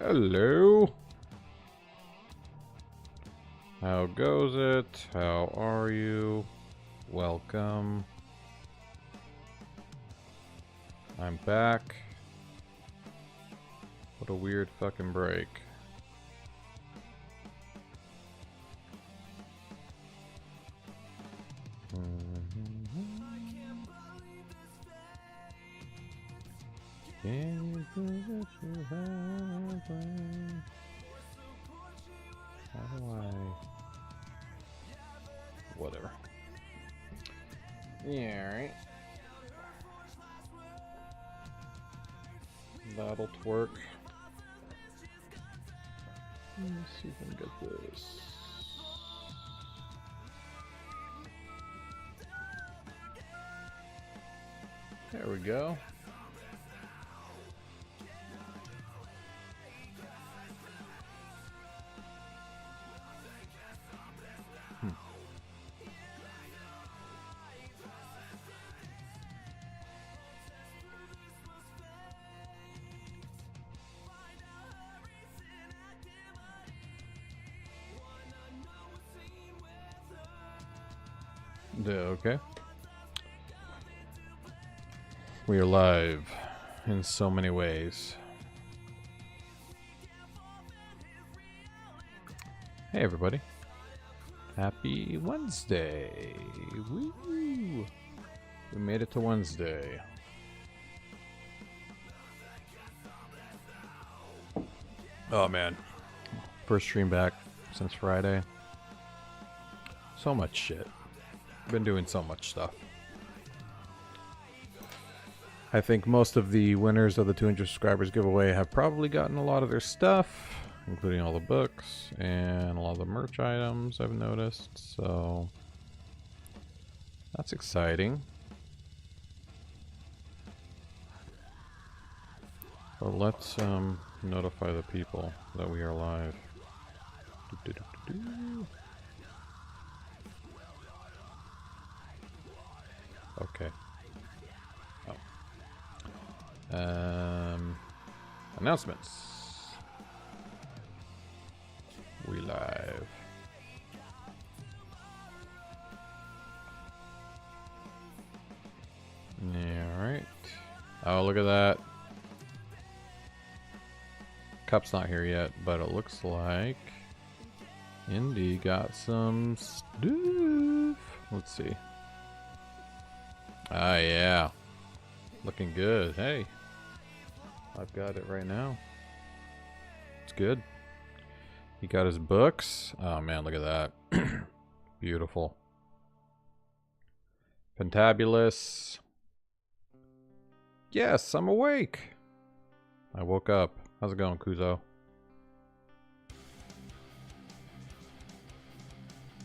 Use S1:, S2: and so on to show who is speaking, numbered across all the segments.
S1: Hello. How goes it? How are you? Welcome. I'm back. What a weird fucking break. How do I... Whatever. Yeah, right. That'll twerk. Let me see if I can get this. There we go. Okay. We are live in so many ways. Hey everybody. Happy Wednesday. Woo! We made it to Wednesday. Oh man. First stream back since Friday. So much shit. Been doing so much stuff. I think most of the winners of the 200 subscribers giveaway have probably gotten a lot of their stuff, including all the books and a lot of the merch items I've noticed, so that's exciting. But let's notify the people that we are live. Okay. Oh. Announcements. We live. Yeah, right. Oh, look at that. Cup's not here yet, but it looks like Indy got some stuff. Let's see. Ah, yeah. Looking good. Hey. I've got it right now. It's good. He got his books. Oh, man, look at that. Beautiful. Fantabulous. Yes, I'm awake. I woke up. How's it going, Kuzo?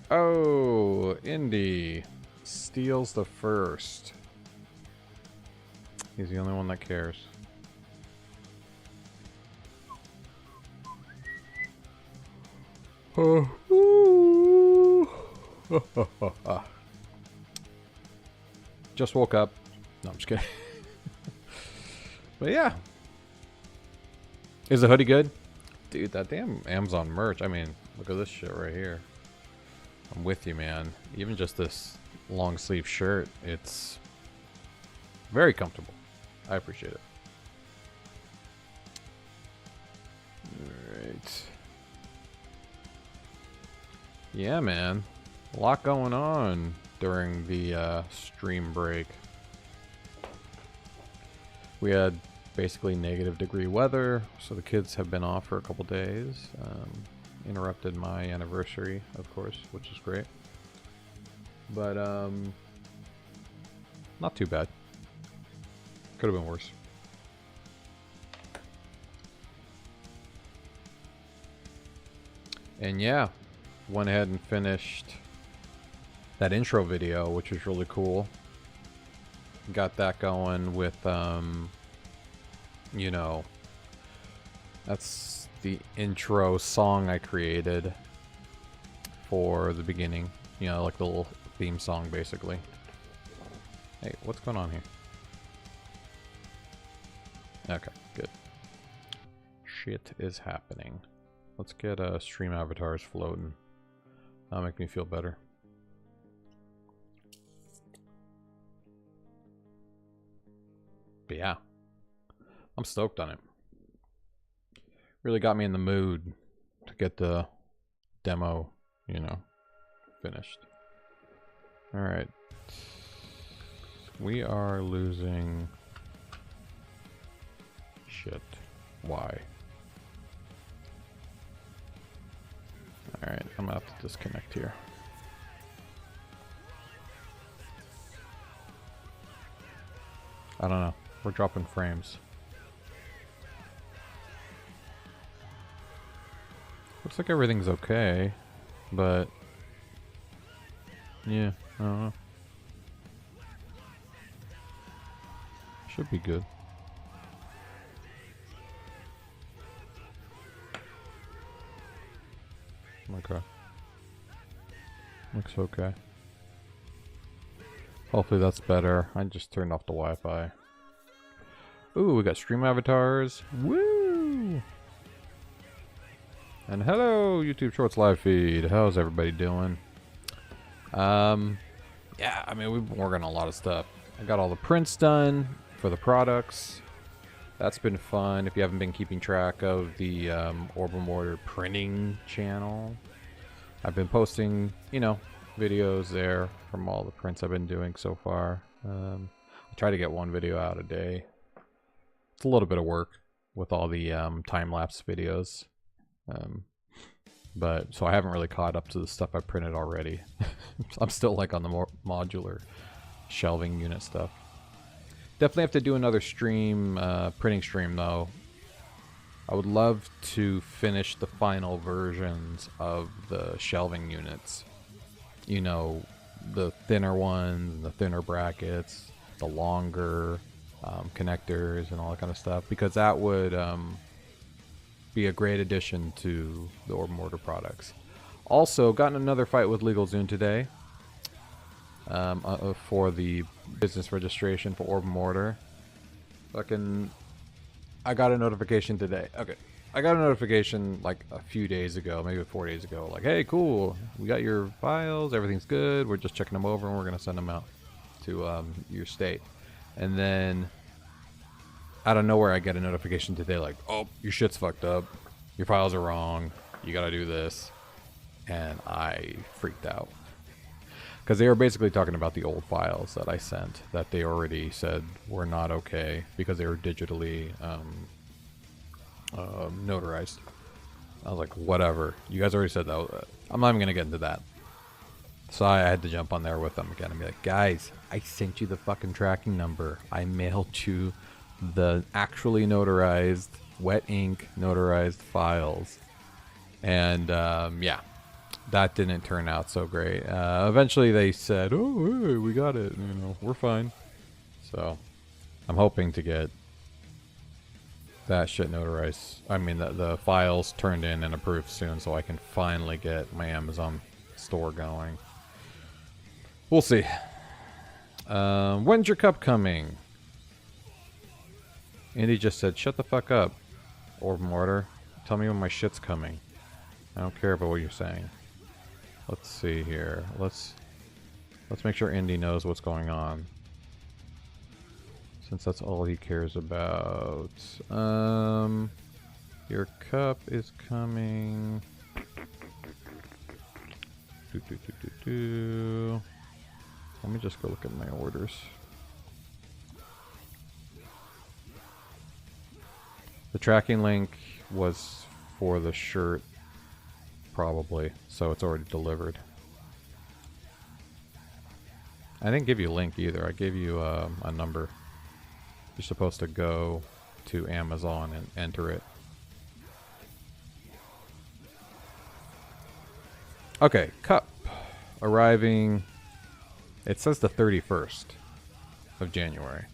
S1: Oh, Indy steals the first. He's the only one that cares. Just woke up. No, I'm just kidding. But yeah. Is the hoodie good? Dude, that damn Amazon merch. I mean, look at this shit right here. I'm with you, man. Even just this long sleeve shirt, it's very comfortable. I appreciate it. Alright. Yeah, man. A lot going on during the stream break. We had basically -degree weather, so the kids have been off for a couple days. Interrupted my anniversary, of course, which is great. But, not too bad. Could have been worse. And yeah, went ahead and finished that intro video, which was really cool. Got that going with, you know, that's the intro song I created for the beginning. You know, like the little theme song, basically. Hey, what's going on here? Okay, good. shit is happening. Let's get stream avatars floating. That'll make me feel better. But yeah, I'm stoked on it. Really got me in the mood to get the demo, you know, finished. All right. We are losing shit. Why? All right, I'm gonna have to disconnect here. I don't know. We're dropping frames. Looks like everything's okay, but yeah, I don't know. Should be good. Okay. Looks okay. Hopefully that's better. I just turned off the Wi-Fi. Ooh, we got stream avatars. Woo! And hello, YouTube Shorts live feed. How's everybody doing? Yeah, I mean, we've been working on a lot of stuff. I got all the prints done for the products. That's been fun. If you haven't been keeping track of the Orbem Order printing channel, I've been posting, you know, videos there from all the prints I've been doing so far. I try to get one video out a day. It's a little bit of work with all the time-lapse videos. But so I haven't really caught up to the stuff I printed already. I'm still like on the more modular shelving unit stuff. Definitely have to do another stream, printing stream though. I would love to finish the final versions of the shelving units. You know, the thinner ones, the thinner brackets, the longer connectors and all that kind of stuff, because that would be a great addition to the Orbem Order products. Also, got in another fight with LegalZoom today for the business registration for Orbem Order. I got a notification today. Okay. I got a notification like a few days ago, maybe 4 days ago, like, hey, cool, we got your files, everything's good, we're just checking them over and we're going to send them out to your state. And then out of nowhere I get a notification today like, oh, your shit's fucked up, your files are wrong, you got to do this. And I freaked out. Because they were basically talking about the old files that I sent that they already said were not okay because they were digitally notarized. I was like, whatever. You guys already said that. I'm not even going to get into that. So I had to jump on there with them again and be like, guys, I sent you the fucking tracking number. I mailed you the actually notarized, wet ink notarized files. And yeah. That didn't turn out so great. Eventually they said, oh, hey, we got it. You know, we're fine. So I'm hoping to get that shit notarized. I mean, the files turned in and approved soon so I can finally get my Amazon store going. We'll see. When's your cup coming? Andy just said, shut the fuck up, Orbem Order. Tell me when my shit's coming. I don't care about what you're saying. Let's see here. Let's make sure Indy knows what's going on, since that's all he cares about. Your cup is coming. Let me just go look at my orders. The tracking link was for the shirt. Probably, so it's already delivered. I didn't give you a link either. I gave you a number. You're supposed to go to Amazon and enter it. Okay, cup arriving. It says the 31st of January,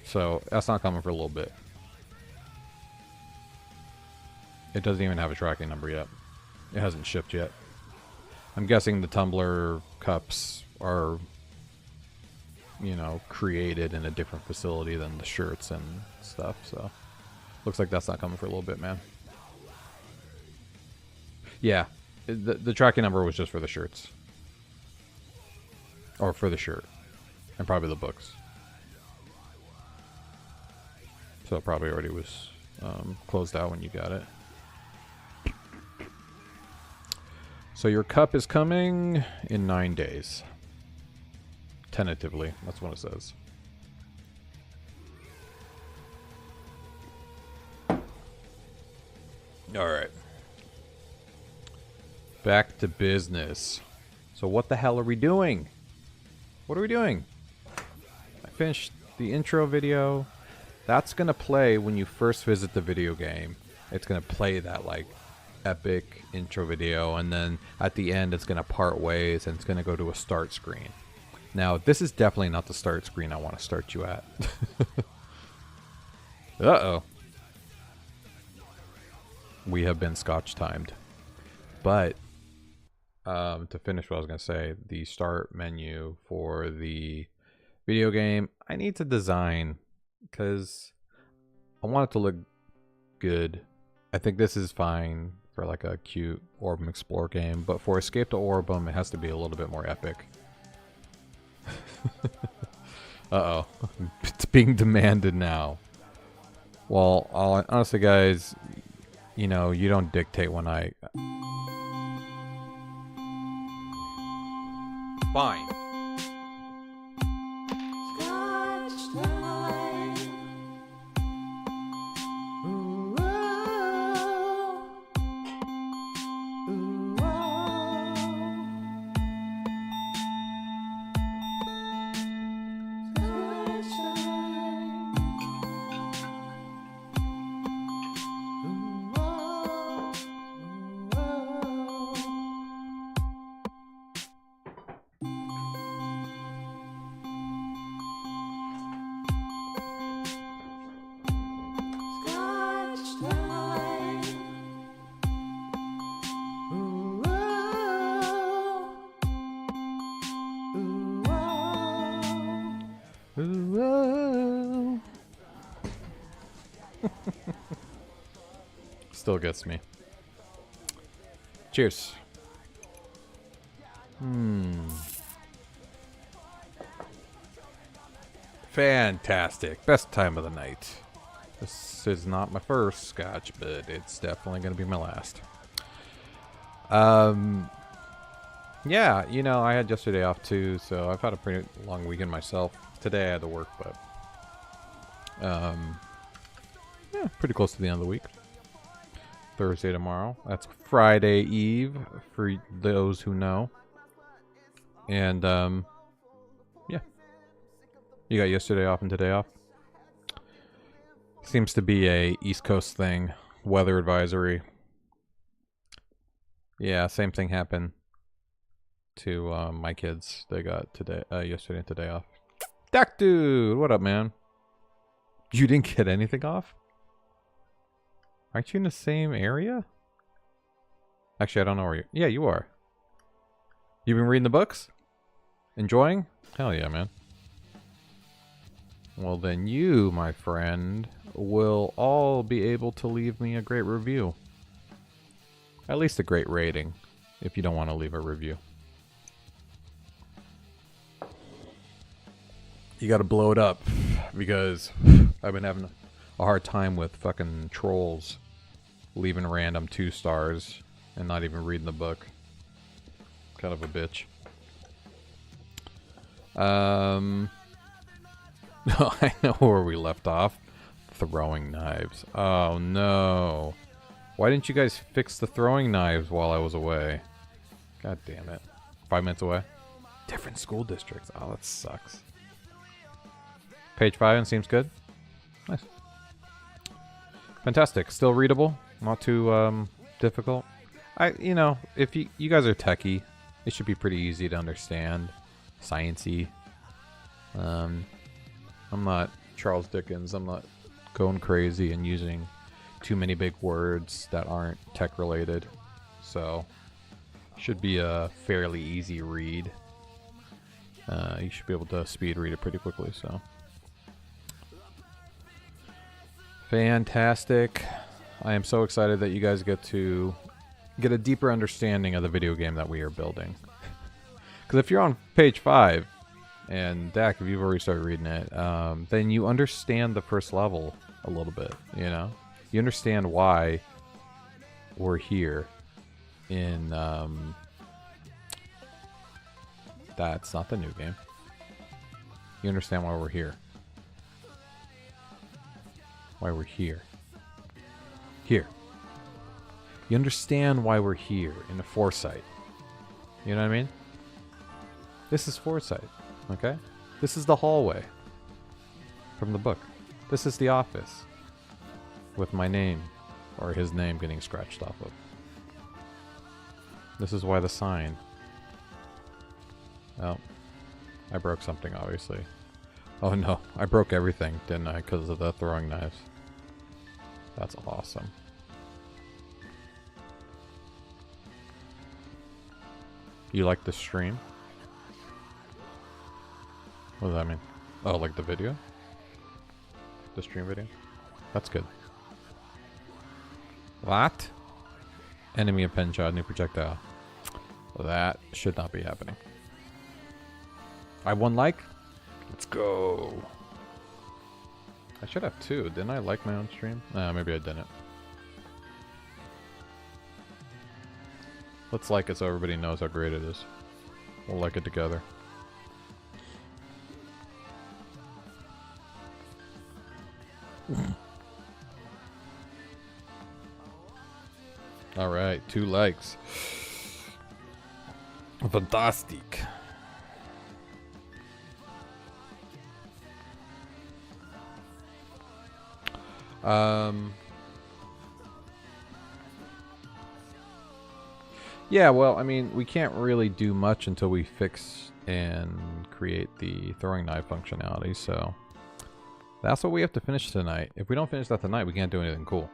S1: so that's not coming for a little bit. It doesn't even have a tracking number yet. It hasn't shipped yet. I'm guessing the tumbler cups are, you know, created in a different facility than the shirts and stuff, so Looks like that's not coming for a little bit, man. Yeah, the tracking number was just for the shirts. Or for the shirt. And probably the books. So it probably already was closed out when you got it. So your cup is coming in 9 days. Tentatively, that's what it says. Alright. Back to business. So what the hell are we doing? What are we doing? I finished the intro video. That's gonna play when you first visit the video game. It's gonna play that like epic intro video, and then at the end it's gonna part ways and it's gonna go to a start screen. Now this is definitely not the start screen I want to start you at. Uh-oh. We have been scotch timed. But to finish what I was gonna say, the start menu for the video game, I need to design because I want it to look good. I think this is fine for like a cute Orbem Explore game, but for Escape to Orbem, it has to be a little bit more epic. Uh-oh. It's being demanded now. Well, honestly, guys, you know, you don't dictate when I... Fine. Still gets me. Cheers. Fantastic. Best time of the night. This is not my first scotch, but it's definitely going to be my last. Yeah, you know, I had yesterday off too, so I've had a pretty long weekend myself. Today I had to work, but yeah, pretty close to the end of the week. Thursday tomorrow. That's Friday Eve for those who know. And yeah. You got yesterday off and today off. Seems to be a East Coast thing. Weather advisory. Yeah, same thing happened to my kids. They got today, yesterday and today off. Dak dude, what up, man? You didn't get anything off? Aren't you in the same area? Actually, I don't know where you... Yeah, you are. You've been reading the books? Enjoying? Hell yeah, man. Well, then you, my friend, will all be able to leave me a great review. At least a great rating, if you don't want to leave a review. You gotta blow it up, because I've been having a hard time with fucking trolls leaving random 2 stars and not even reading the book. Kind of a bitch. I know where we left off. Throwing knives. Oh no. Why didn't you guys fix the throwing knives while I was away? God damn it. 5 minutes away. Different school districts. Oh, that sucks. Page 5 and seems good. Nice. Fantastic. Still readable. Not too difficult. You know, if you guys are techie, it should be pretty easy to understand. Sciencey. I'm not Charles Dickens. I'm not going crazy and using too many big words that aren't tech related. So, should be a fairly easy read. You should be able to speed read it pretty quickly, so. Fantastic. I am so excited that you guys get to get a deeper understanding of the video game that we are building. Because if you're on page 5, and Dak, if you've already started reading it, then you understand the first level a little bit, you know? You understand why we're here in, that's not the new game. You understand why we're here. Why we're here. Here. You understand why we're here in the foresight. You know what I mean? This is foresight, okay? This is the hallway from the book. This is the office with my name or his name getting scratched off of. This is why the sign. Oh, I broke something, obviously. Oh no, I broke everything, didn't I, because of the throwing knives. That's awesome. You like the stream? What does that mean? Oh, like the video? The stream video? That's good. What? Enemy of pen shot, new projectile. That should not be happening. I won like? Let's go. I should have 2. Didn't I like my own stream? Maybe I didn't. Let's like it so everybody knows how great it is. We'll like it together. Alright, 2 likes. Fantastic. Yeah, well, I mean, we can't really do much until we fix and create the throwing knife functionality, so that's what we have to finish tonight. If we don't finish that tonight, we can't do anything cool.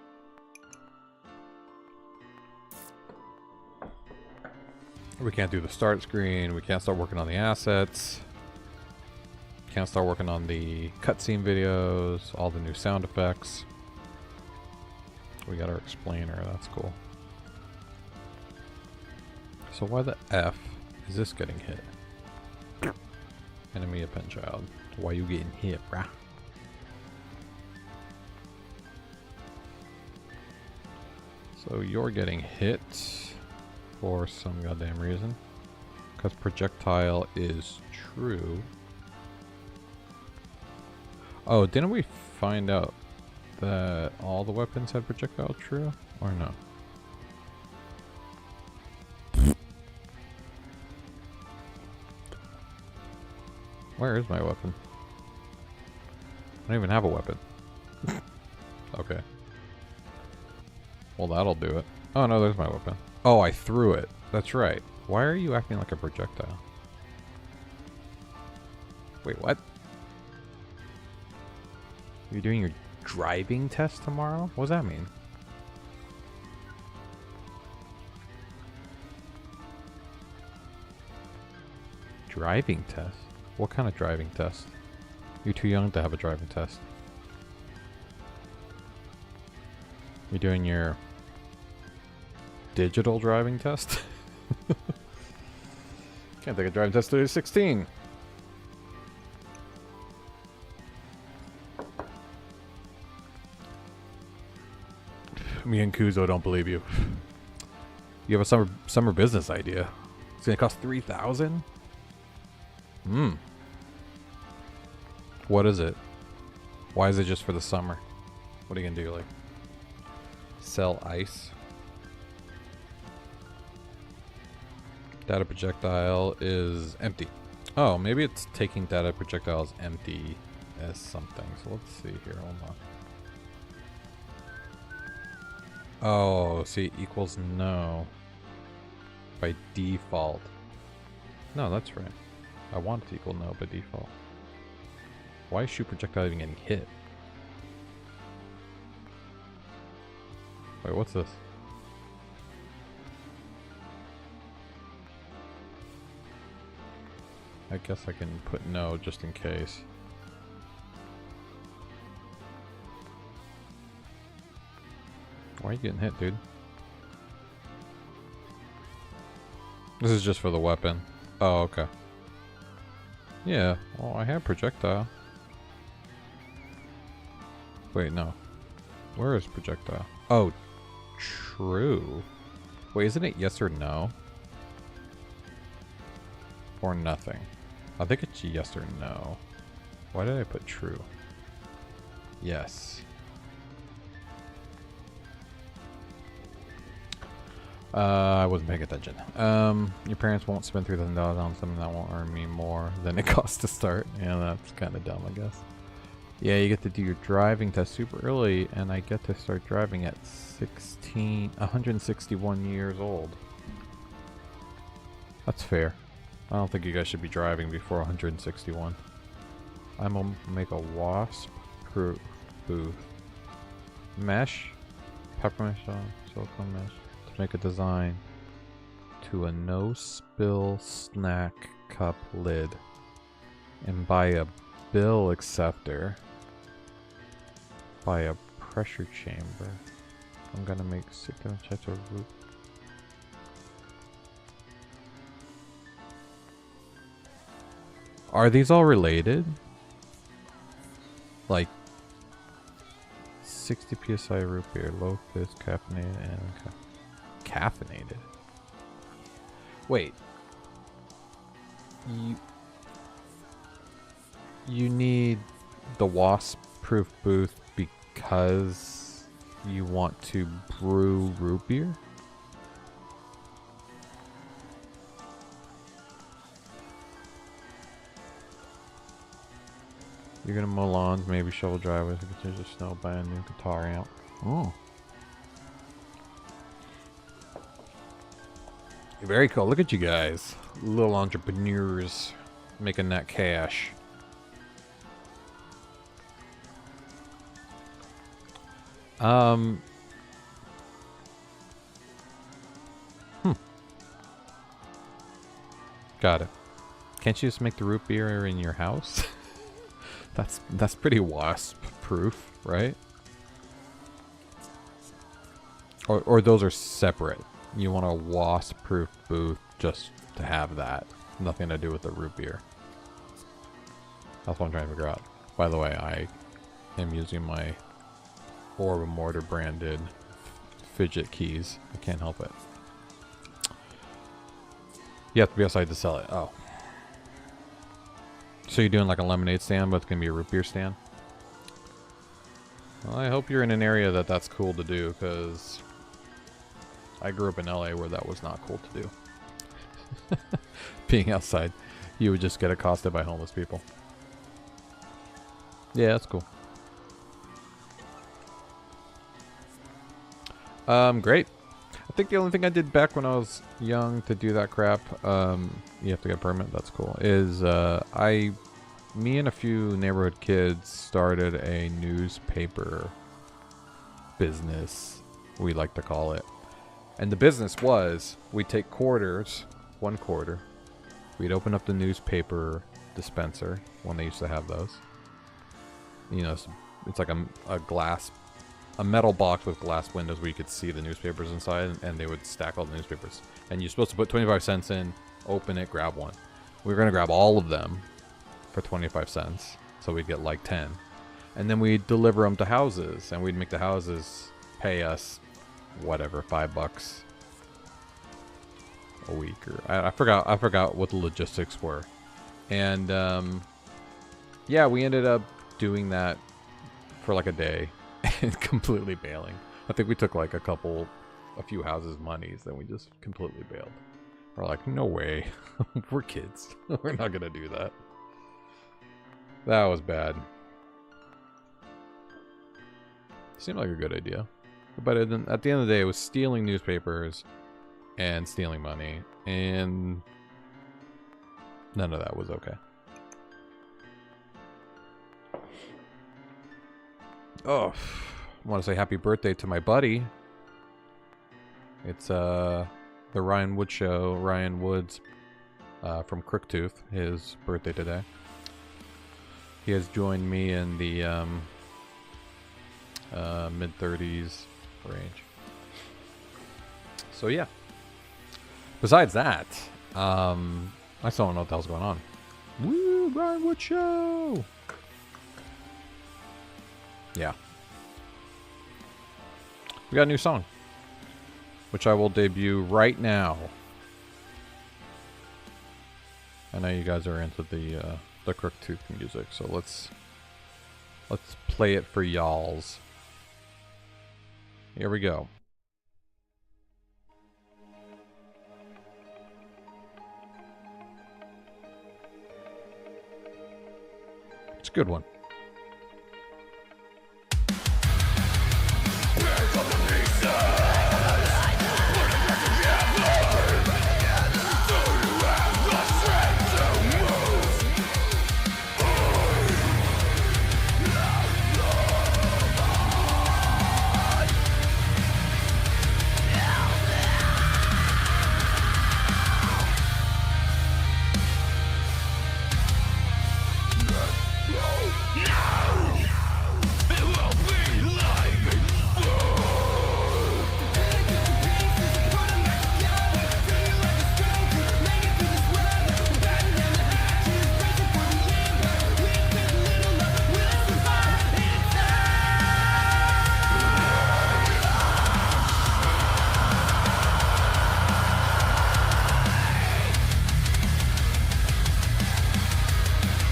S1: We can't do the start screen, we can't start working on the assets, can't start working on the cutscene videos, all the new sound effects. We got our explainer, that's cool. So why the F is this getting hit? Enemy of pen child. Why you getting hit, brah? So you're getting hit for some goddamn reason. Because projectile is true. Oh, didn't we find out that all the weapons had projectile true? Or no? Where is my weapon? I don't even have a weapon. Okay. Well, that'll do it. Oh no, there's my weapon. Oh, I threw it. That's right. Why are you acting like a projectile? Wait, what? You're doing your driving test tomorrow? What does that mean? Driving test? What kind of driving test? You're too young to have a driving test. You're doing your digital driving test? Can't take a driving test till you're 16. Me and Kuzo don't believe you. You have a summer business idea. It's gonna cost $3,000? What is it? Why is it just for the summer? What are you gonna do, like sell ice? Data projectile is empty. Oh, maybe it's taking data projectiles empty as something. So let's see here, hold on. Oh, see, equals no. By default. No, that's right. I want it to equal no by default. Why is shoot projectile even getting hit? Wait, what's this? I guess I can put no just in case. Why are you getting hit, dude? This is just for the weapon. Oh, okay. Yeah, well, I have projectile. Wait, no. Where is projectile? Oh, true. Wait, isn't it yes or no? Or nothing? I think it's yes or no. Why did I put true? Yes. I wasn't paying attention. Your parents won't spend $3,000 on something that won't earn me more than it costs to start. Yeah, that's kind of dumb, I guess. Yeah, you get to do your driving test super early, and I get to start driving at 161 years old. That's fair. I don't think you guys should be driving before 161. I'm gonna make a wasp-proof booth. Mesh, peppermint silicone mesh. Make a design to a no-spill snack cup lid and buy a bill acceptor, buy a pressure chamber. I'm gonna make 6 checks of root. Are these all related? Like 60 psi root beer, low fizz, caffeinated, and caffeinated. Wait. You need the wasp-proof booth because you want to brew root beer? You're gonna mow lawns, maybe shovel driveways, continue to snow, buy a new guitar amp. Oh. Very cool. Look at you guys. Little entrepreneurs making that cash. Got it. Can't you just make the root beer in your house? That's pretty wasp proof, right? Or those are separate. You want a wasp-proof booth just to have that. Nothing to do with the root beer. That's what I'm trying to figure out. By the way, I am using my Orbem mortar branded fidget keys. I can't help it. You have to be outside to sell it. Oh. So you're doing like a lemonade stand, but it's going to be a root beer stand? Well, I hope you're in an area that's cool to do, because I grew up in LA where that was not cool to do. Being outside, you would just get accosted by homeless people. Yeah, that's cool. Great. I think the only thing I did back when I was young to do that crap, you have to get a permit, that's cool, is me and a few neighborhood kids started a newspaper business, we like to call it. And the business was, we'd take quarters, 1 quarter, we'd open up the newspaper dispenser, when they used to have those. You know, it's like a metal box with glass windows where you could see the newspapers inside, and they would stack all the newspapers. And you're supposed to put 25 cents in, open it, grab one. We were going to grab all of them for 25 cents, so we'd get like 10. And then we'd deliver them to houses, and we'd make the houses pay us whatever, $5 a week, or I forgot what the logistics were. And yeah, we ended up doing that for like a day and completely bailing. I think we took like a few houses' monies, then we just completely bailed. We're like, no way. We're kids. We're not gonna do that. That was bad. Seemed like a good idea. But at the end of the day, it was stealing newspapers and stealing money, and none of that was okay. Oh, I want to say happy birthday to my buddy. It's the Ryan Wood Show, Ryan Woods from Crooktooth, his birthday today. He has joined me in the mid-30s range. So yeah. Besides that, I still don't know what the hell's going on. Woo, Brian Wood Show! Yeah. We got a new song, which I will debut right now. I know you guys are into the Crooktooth music, so let's play it for y'alls. Here we go. It's a good one.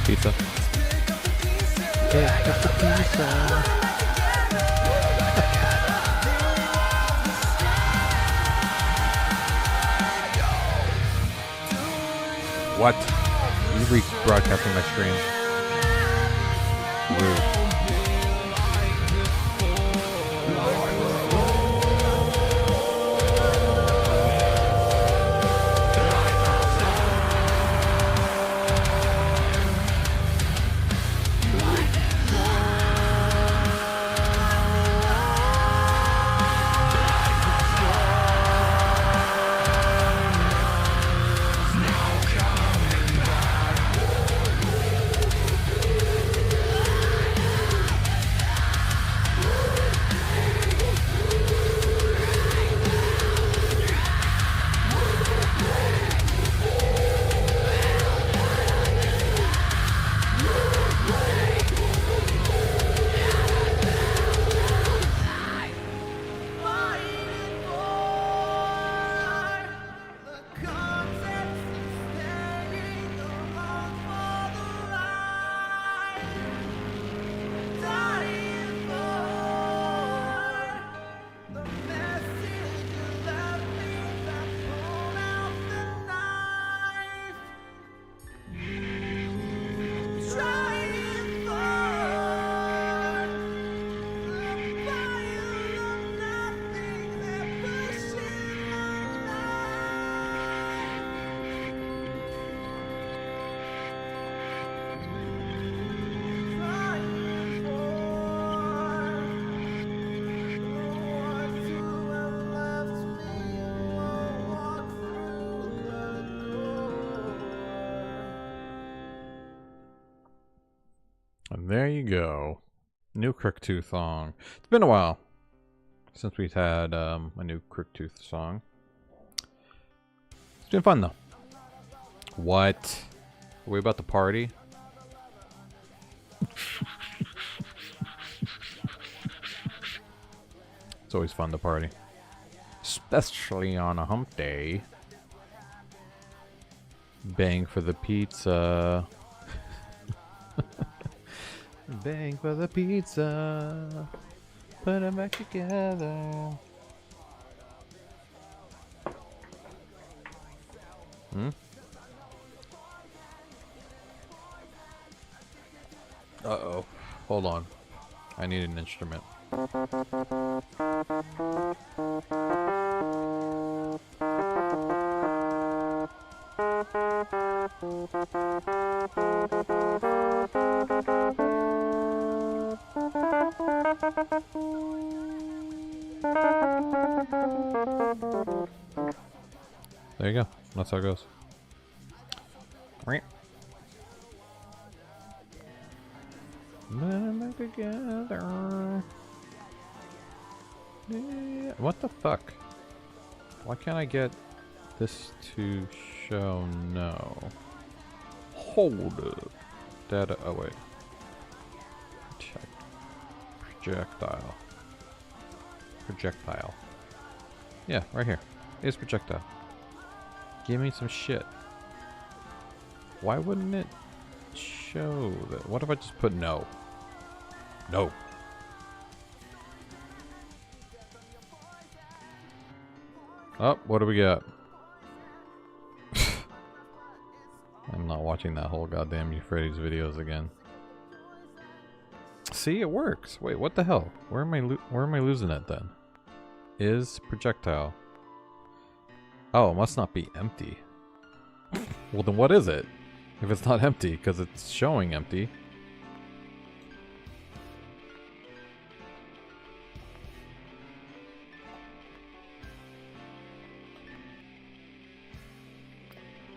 S1: Pizza. Pick up the pizza. What? You rebroadcasting my stream. Rude. And there you go. New Crooktooth song. It's been a while since we've had a new Crooktooth song. It's been fun though. What? Are we about to party? It's always fun to party. Especially on a hump day. Bang for the pizza. Bang for the pizza. Put them back together. Uh-oh. Hold on. I need an instrument. There you go. That's how it goes. Right. Put them back together. What the fuck? Why can't I get this to show no? Hold up. Data. Oh, wait. Projectile. Projectile. Yeah, right here. Is projectile. Give me some shit. Why wouldn't it show that? What if I just put no? No. Oh, what do we got? I'm not watching that whole goddamn Euphrates videos again. See, it works. Wait, what the hell? Where am I losing it then? Is projectile. Oh, it must not be empty. Well, then what is it? If it's not empty, because it's showing empty.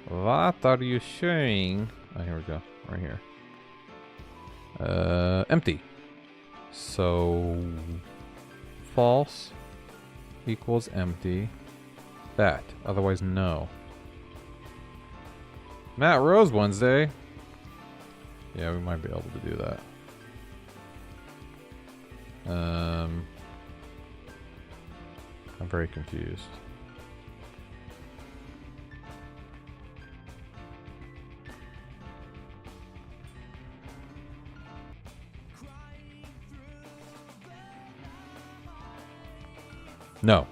S1: What are you showing? Oh, here we go. Right here. Empty. So, false equals empty. That. Otherwise, no. Matt Rose Wednesday. Yeah, we might be able to do that. I'm very confused. No.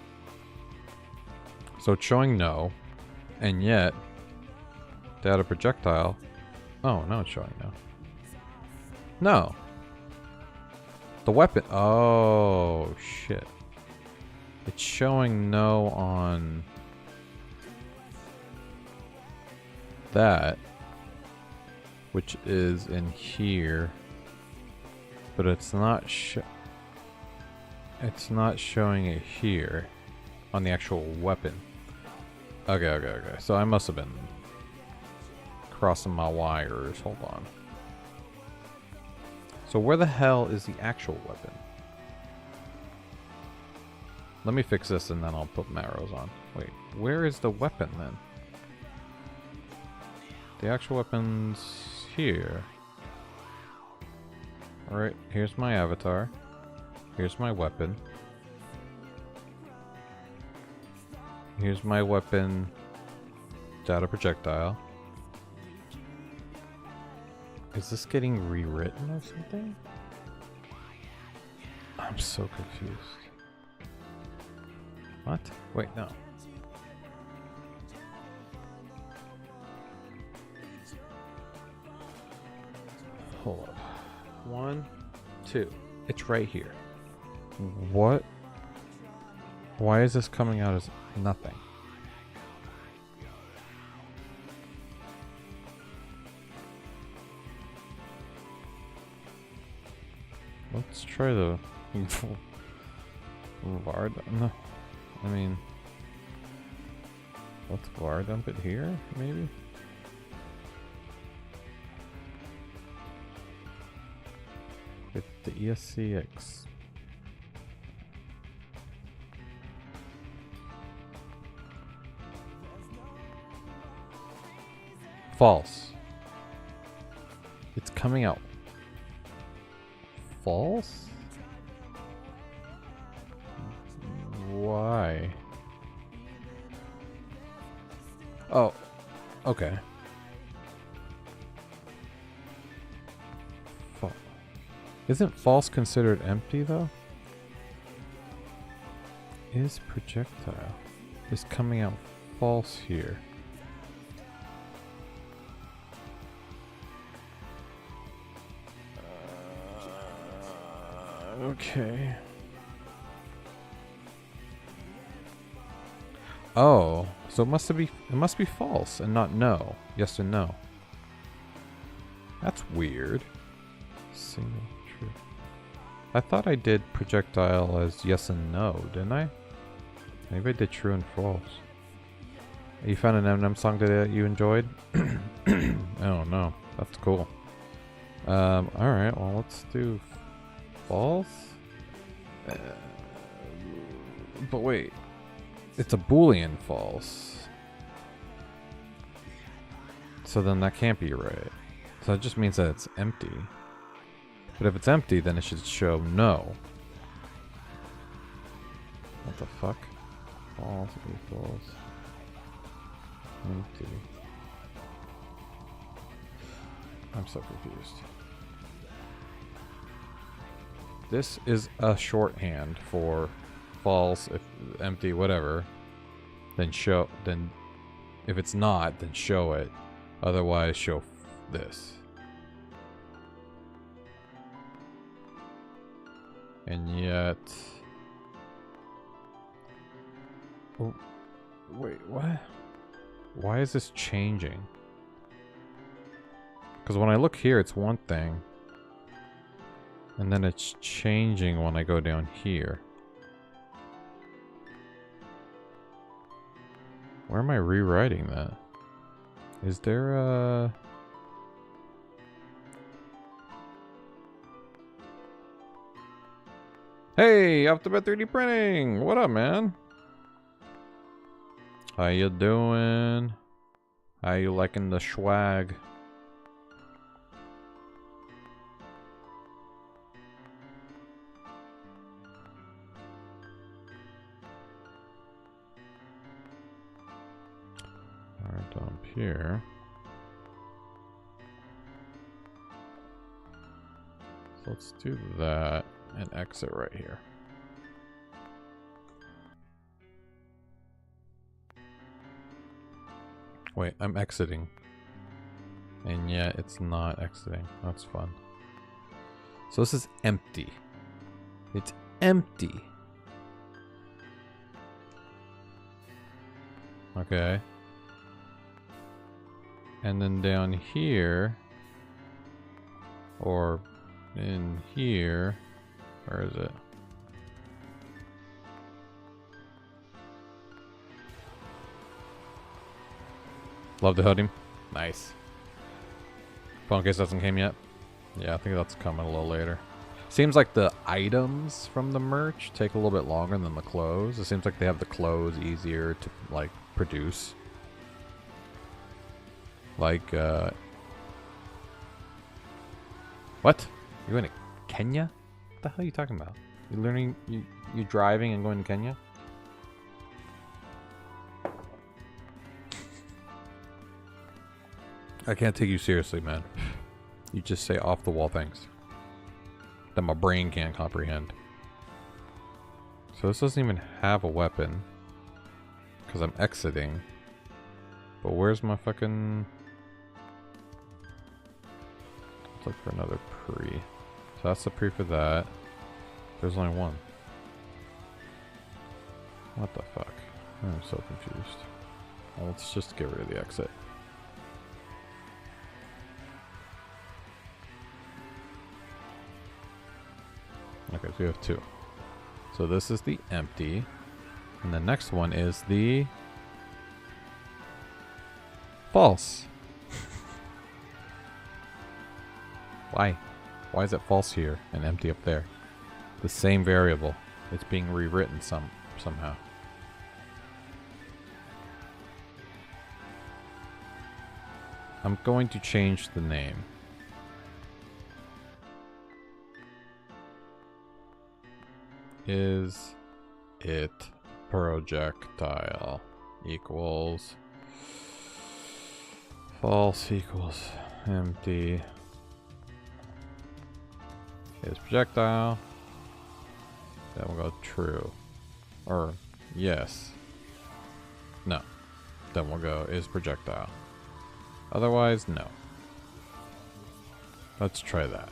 S1: So it's showing no, and yet data projectile. Oh, no, it's showing no. No. The weapon. Oh, shit. It's showing no on that, which is in here, but it's not it's not showing it here on the actual weapon. Okay. So I must have been crossing my wires. Hold on. So where the hell is the actual weapon? Let me fix this and then I'll put Marrows on. Wait, where is the weapon then? The actual weapon's here. Alright, here's my avatar. Here's my weapon. Here's my weapon. Data projectile. Is this getting rewritten or something? I'm so confused. What? Wait, no. Hold up. 1, 2. It's right here. What? Why is this coming out as nothing? Let's try the var dump. No, I mean, let's var dump it here, maybe. With the ESCX. False. It's coming out false? Why? Oh, okay. Isn't false considered empty though? Is projectile is coming out false here. Okay. Oh, so it must be false and not no. Yes and no. That's weird. Single true. I thought I did projectile as yes and no, didn't I? Maybe I did true and false. You found an Eminem song today that you enjoyed? Oh no, that's cool. Alright, well let's do false. But wait. It's a Boolean false. So then that can't be right. So that just means that it's empty. But if it's empty, then it should show no. What the fuck? False equals empty. I'm so confused. This is a shorthand for false, if empty, whatever. Then show. Then, if it's not, then show it. Otherwise, show this. And yet, oh, wait, what? Why is this changing? Because when I look here, it's one thing. And then it's changing when I go down here. Where am I rewriting that? Is there a... Hey, Optimus 3D Printing! What up, man? How you doing? How you liking the swag? Alright, dump here. So let's do that and exit right here. Wait, I'm exiting. And yet it's not exiting. That's fun. So this is empty. It's empty. Okay. And then down here, or in here, where is it? Love the hoodie. Nice. Phone case hasn't came yet. Yeah, I think that's coming a little later. Seems like the items from the merch take a little bit longer than the clothes. It seems like they have the clothes easier to like produce. Like, what? You going to Kenya? What the hell are you talking about? You learning, you driving and going to Kenya? I can't take you seriously, man. You just say off the wall things that my brain can't comprehend. So this doesn't even have a weapon because I'm exiting. But where's my fucking... Let's look for another pre. So that's the pre for that. There's only one. What the fuck? I'm so confused. Well, let's just get rid of the exit. Okay, so we have two. So this is the empty. And the next one is the false. Why? Why is it false here and empty up there? The same variable. It's being rewritten somehow. I'm going to change the name. Is it projectile equals false equals empty is projectile, then we'll go true, or yes, no, then we'll go is projectile, otherwise no. Let's try that.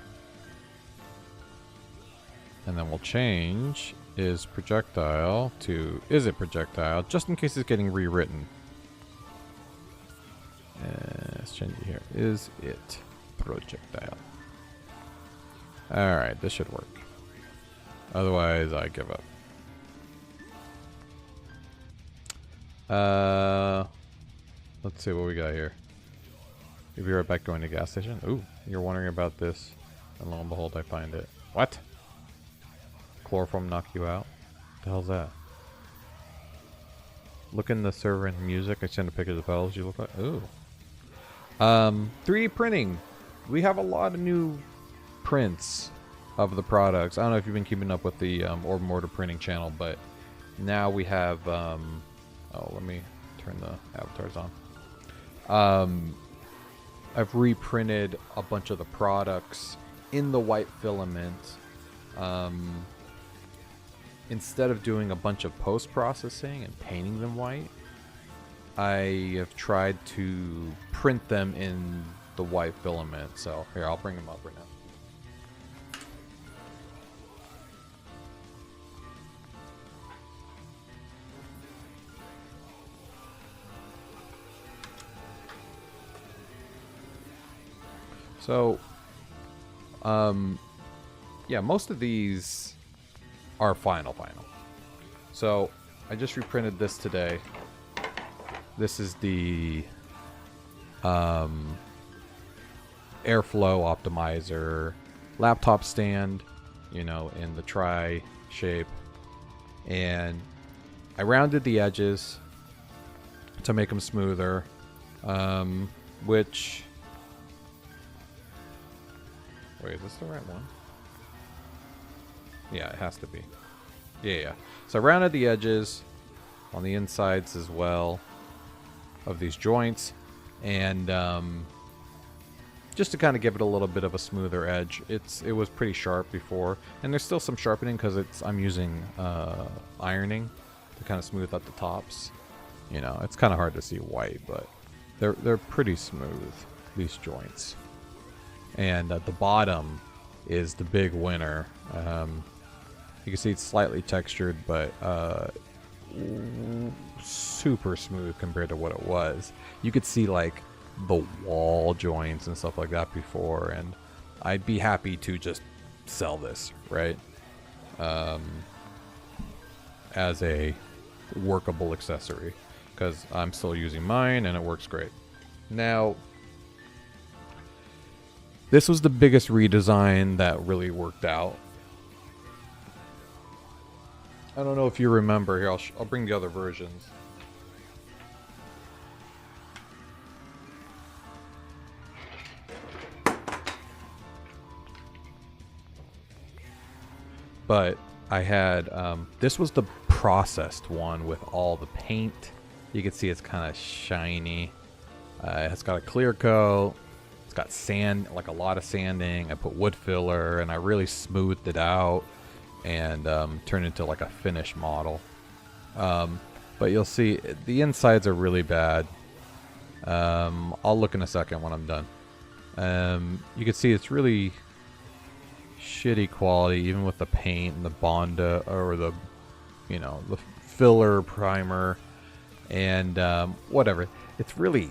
S1: And then we'll change is projectile to is it projectile, just in case it's getting rewritten. Let's change it here. Is it projectile? Alright, this should work. Otherwise, I give up. Let's see what we got here. We'll be right back going to gas station. Ooh, you're wondering about this. And lo and behold, I find it. What? Chloroform knock you out? What the hell's that? look in the server and music. I sent a picture of the pedals you look like. Ooh. 3D printing. We have a lot of new prints of the products. I don't know if you've been keeping up with the Orbem order printing channel, but now we have oh, let me turn the avatars on. I've reprinted a bunch of the products in the white filament. Instead of doing a bunch of post-processing and painting them white, I have tried to print them in the white filament. So here, I'll bring them up right now. So, yeah, most of these are final. So, I just reprinted this today. This is the airflow optimizer laptop stand, you know, in the tri shape. And I rounded the edges to make them smoother, which... Wait, is this the right one? Yeah, it has to be. Yeah. So I rounded the edges on the insides as well of these joints, and just to kind of give it a little bit of a smoother edge. It was pretty sharp before, and there's still some sharpening because I'm using ironing to kind of smooth out the tops. You know, it's kind of hard to see white, but they're pretty smooth, these joints. And the bottom is the big winner. You can see it's slightly textured, but super smooth compared to what it was. You could see like the wall joints and stuff like that before, and I'd be happy to just sell this, right? As a workable accessory, because I'm still using mine and it works great. Now, this was the biggest redesign that really worked out. I don't know if you remember. Here, I'll bring the other versions. But I had, this was the processed one with all the paint. You can see it's kind of shiny. It's got a clear coat. It's got sand, like a lot of sanding. I put wood filler and I really smoothed it out and turned it into like a finished model. But you'll see the insides are really bad. I'll look in a second when I'm done. You can see it's really shitty quality, even with the paint and the Bond or the, you know, the filler primer and whatever. It's really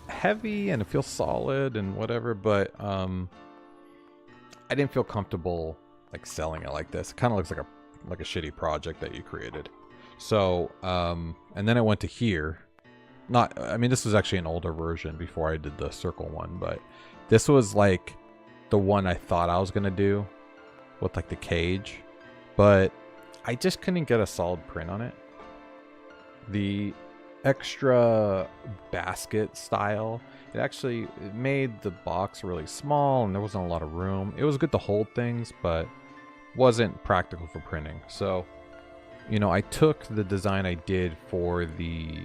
S1: heavy and it feels solid and whatever, but I didn't feel comfortable like selling it like this. It kind of looks like a shitty project that you created. So and then I went to here. I mean, this was actually an older version before I did the circle one, but this was like the one I thought I was gonna do with like the cage, but I just couldn't get a solid print on it. The extra basket style, it made the box really small and there wasn't a lot of room. It was good to hold things, but wasn't practical for printing. So, you know, I took the design I did for the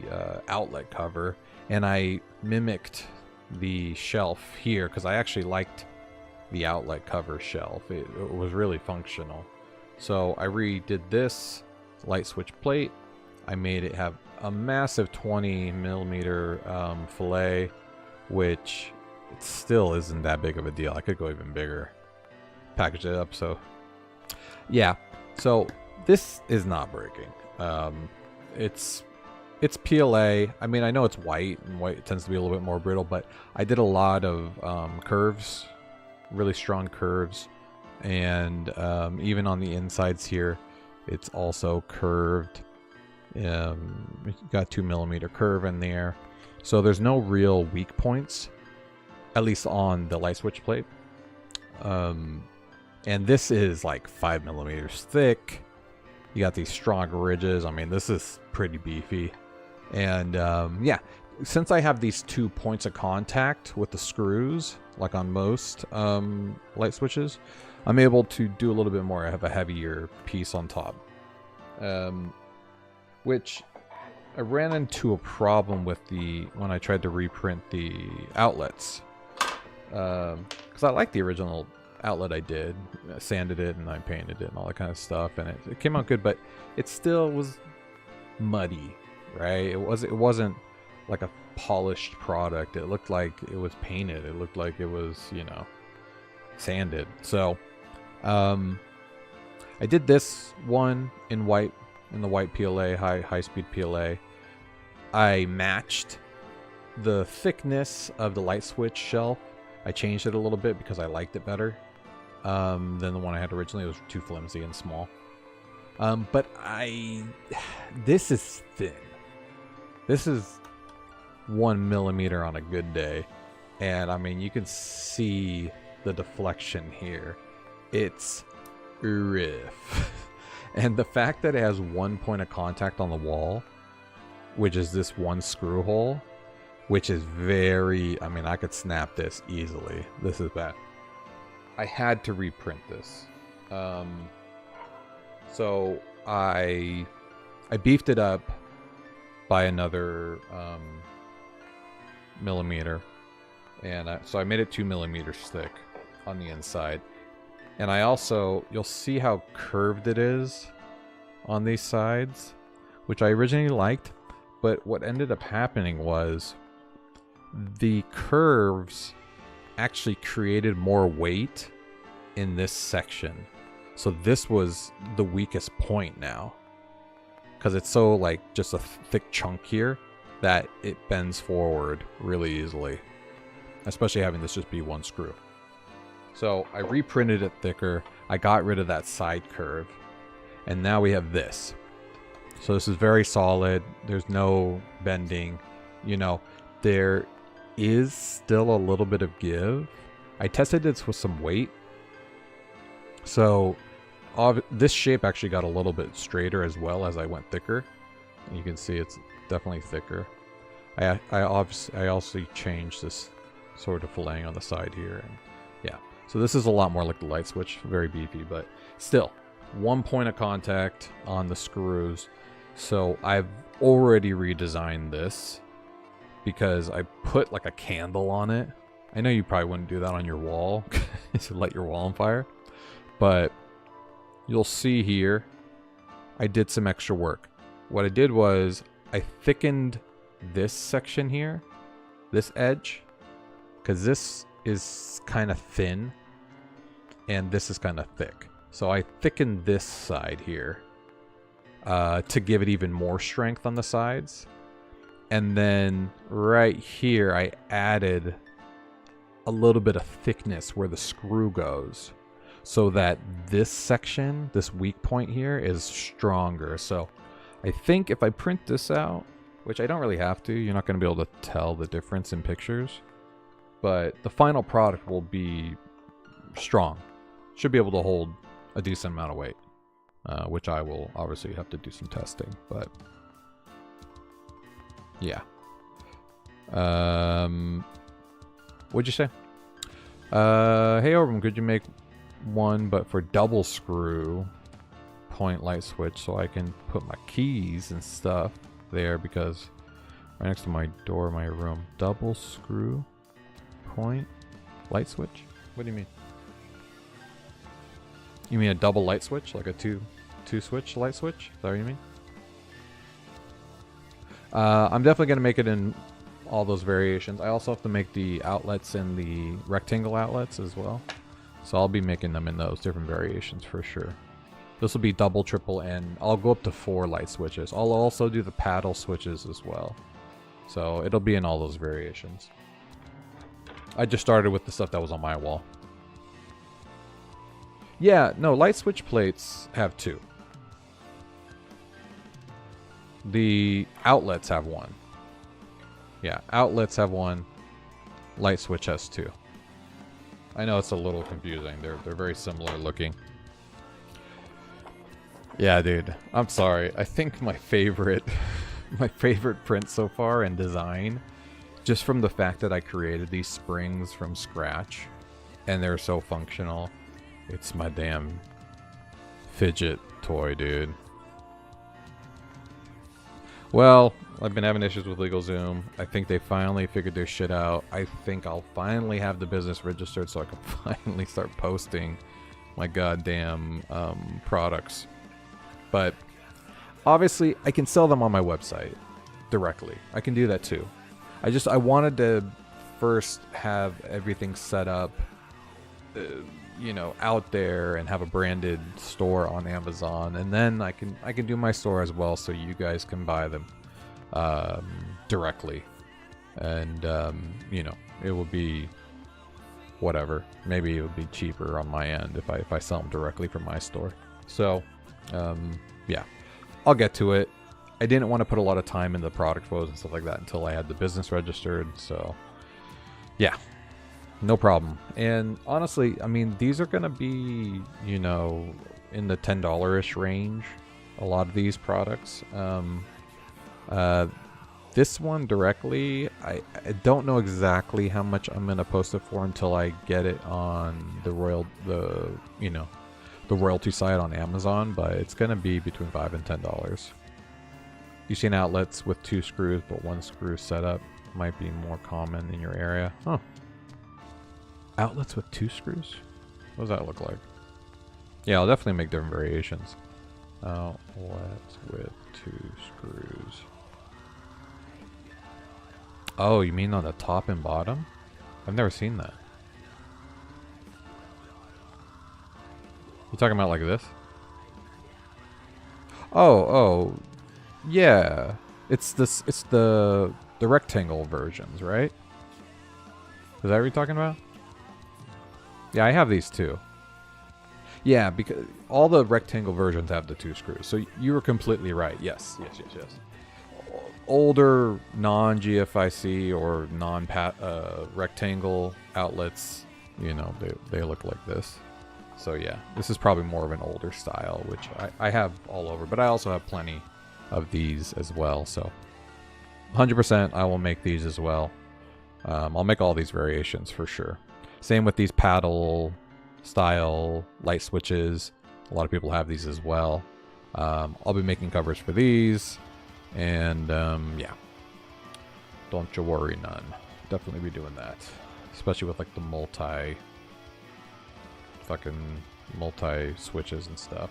S1: outlet cover and I mimicked the shelf here because I actually liked the outlet cover shelf. It was really functional. So I redid this light switch plate. I made it have a massive 20mm fillet, which it still isn't that big of a deal. I could go even bigger. Package it up. So yeah, so this is not breaking. It's PLA. I mean, I know it's white, and white tends to be a little bit more brittle, but I did a lot of curves, really strong curves, and even on the insides here, it's also curved. Got 2mm curve in there, so there's no real weak points, at least on the light switch plate. And this is like 5mm thick. You got these strong ridges. I mean, this is pretty beefy. And yeah, since I have these 2 points of contact with the screws, like on most light switches, I'm able to do a little bit more. I have a heavier piece on top. Which I ran into a problem with when I tried to reprint the outlets. Because I like the original outlet I did. I sanded it and I painted it and all that kind of stuff. And it came out good, but it still was muddy, right? It wasn't like a polished product. It looked like it was painted. It looked like it was, you know, sanded. So I did this one in white, in the white PLA, high speed PLA. I matched the thickness of the light switch shelf. I changed it a little bit because I liked it better than the one I had originally. It was too flimsy and small. But this is thin. This is 1 millimeter on a good day. And I mean, you can see the deflection here. It's rough. And the fact that it has 1 point of contact on the wall, which is this one screw hole, which is very, I mean, I could snap this easily. This is bad. I had to reprint this. So I beefed it up by another millimeter. And so I made it 2 millimeters thick on the inside. And I also, you'll see how curved it is on these sides, which I originally liked. But what ended up happening was the curves actually created more weight in this section. So this was the weakest point now, because it's so like just a thick chunk here that it bends forward really easily, especially having this just be one screw. So I reprinted it thicker. I got rid of that side curve, and now we have this. So this is very solid. There's no bending. You know, there is still a little bit of give. I tested this with some weight. So this shape actually got a little bit straighter as well as I went thicker. You can see it's definitely thicker. I also changed this sort of filleting on the side here. And yeah, so this is a lot more like the light switch, very beefy, but still 1 point of contact on the screws. So I've already redesigned this because I put like a candle on it. I know you probably wouldn't do that on your wall to light your wall on fire, but you'll see here I did some extra work. What I did was I thickened this section here, this edge, because this is kind of thin and this is kind of thick. So I thickened this side here to give it even more strength on the sides. And then right here, I added a little bit of thickness where the screw goes, so that this section, this weak point here, is stronger. So I think if I print this out, which I don't really have to, you're not going to be able to tell the difference in pictures, but the final product will be strong. Should be able to hold a decent amount of weight, which I will obviously have to do some testing, but yeah. What'd you say? Hey Orbem, could you make one but for double screw point light switch so I can put my keys and stuff there, because right next to my door, my room. Double screw point light switch? What do you mean? You mean a double light switch, like a two switch light switch? Is that what you mean? I'm definitely gonna make it in all those variations. I also have to make the outlets in the rectangle outlets as well, so I'll be making them in those different variations for sure. This will be double, triple, and I'll go up to 4 light switches. I'll also do the paddle switches as well, so it'll be in all those variations. I just started with the stuff that was on my wall. Yeah, no, light switch plates have 2. The outlets have 1. Yeah, outlets have 1. Light switch has 2. I know it's a little confusing. They're very similar looking. Yeah, dude. I'm sorry. I think my favorite my favorite print so far and design, just from the fact that I created these springs from scratch, and they're so functional. It's my damn fidget toy, dude. Well, I've been having issues with LegalZoom. I think they finally figured their shit out. I think I'll finally have the business registered so I can finally start posting my goddamn products. But obviously, I can sell them on my website directly. I can do that too. I wanted to first have everything set up, you know, out there and have a branded store on Amazon, and then I can do my store as well, so you guys can buy them directly, and you know, it will be whatever. Maybe it would be cheaper on my end if I sell them directly from my store. So yeah, I'll get to it. I didn't want to put a lot of time into the product photos and stuff like that until I had the business registered. So yeah, no problem. And honestly, I mean, these are going to be, you know, in the $10-ish range, a lot of these products. This one directly, I don't know exactly how much I'm going to post it for until I get it on the royalty side on Amazon, but it's going to be between $5 and $10. You've seen outlets with 2 screws, but 1 screw setup might be more common in your area. Huh. Outlets with 2 screws? What does that look like? Yeah, I'll definitely make different variations. Outlets with 2 screws. Oh, you mean on the top and bottom? I've never seen that. You talking about like this? Oh, yeah. It's the rectangle versions, right? Is that what you're talking about? Yeah, I have these too. Yeah, because all the rectangle versions have the 2 screws. So you were completely right. Yes. Older non-GFIC or non-rectangle outlets, you know, they look like this. So yeah, this is probably more of an older style, which I have all over. But I also have plenty of these as well. So 100% I will make these as well. I'll make all these variations for sure. Same with these paddle style light switches. A lot of people have these as well. I'll be making covers for these. And yeah, don't you worry none. Definitely be doing that. Especially with like the multi switches and stuff.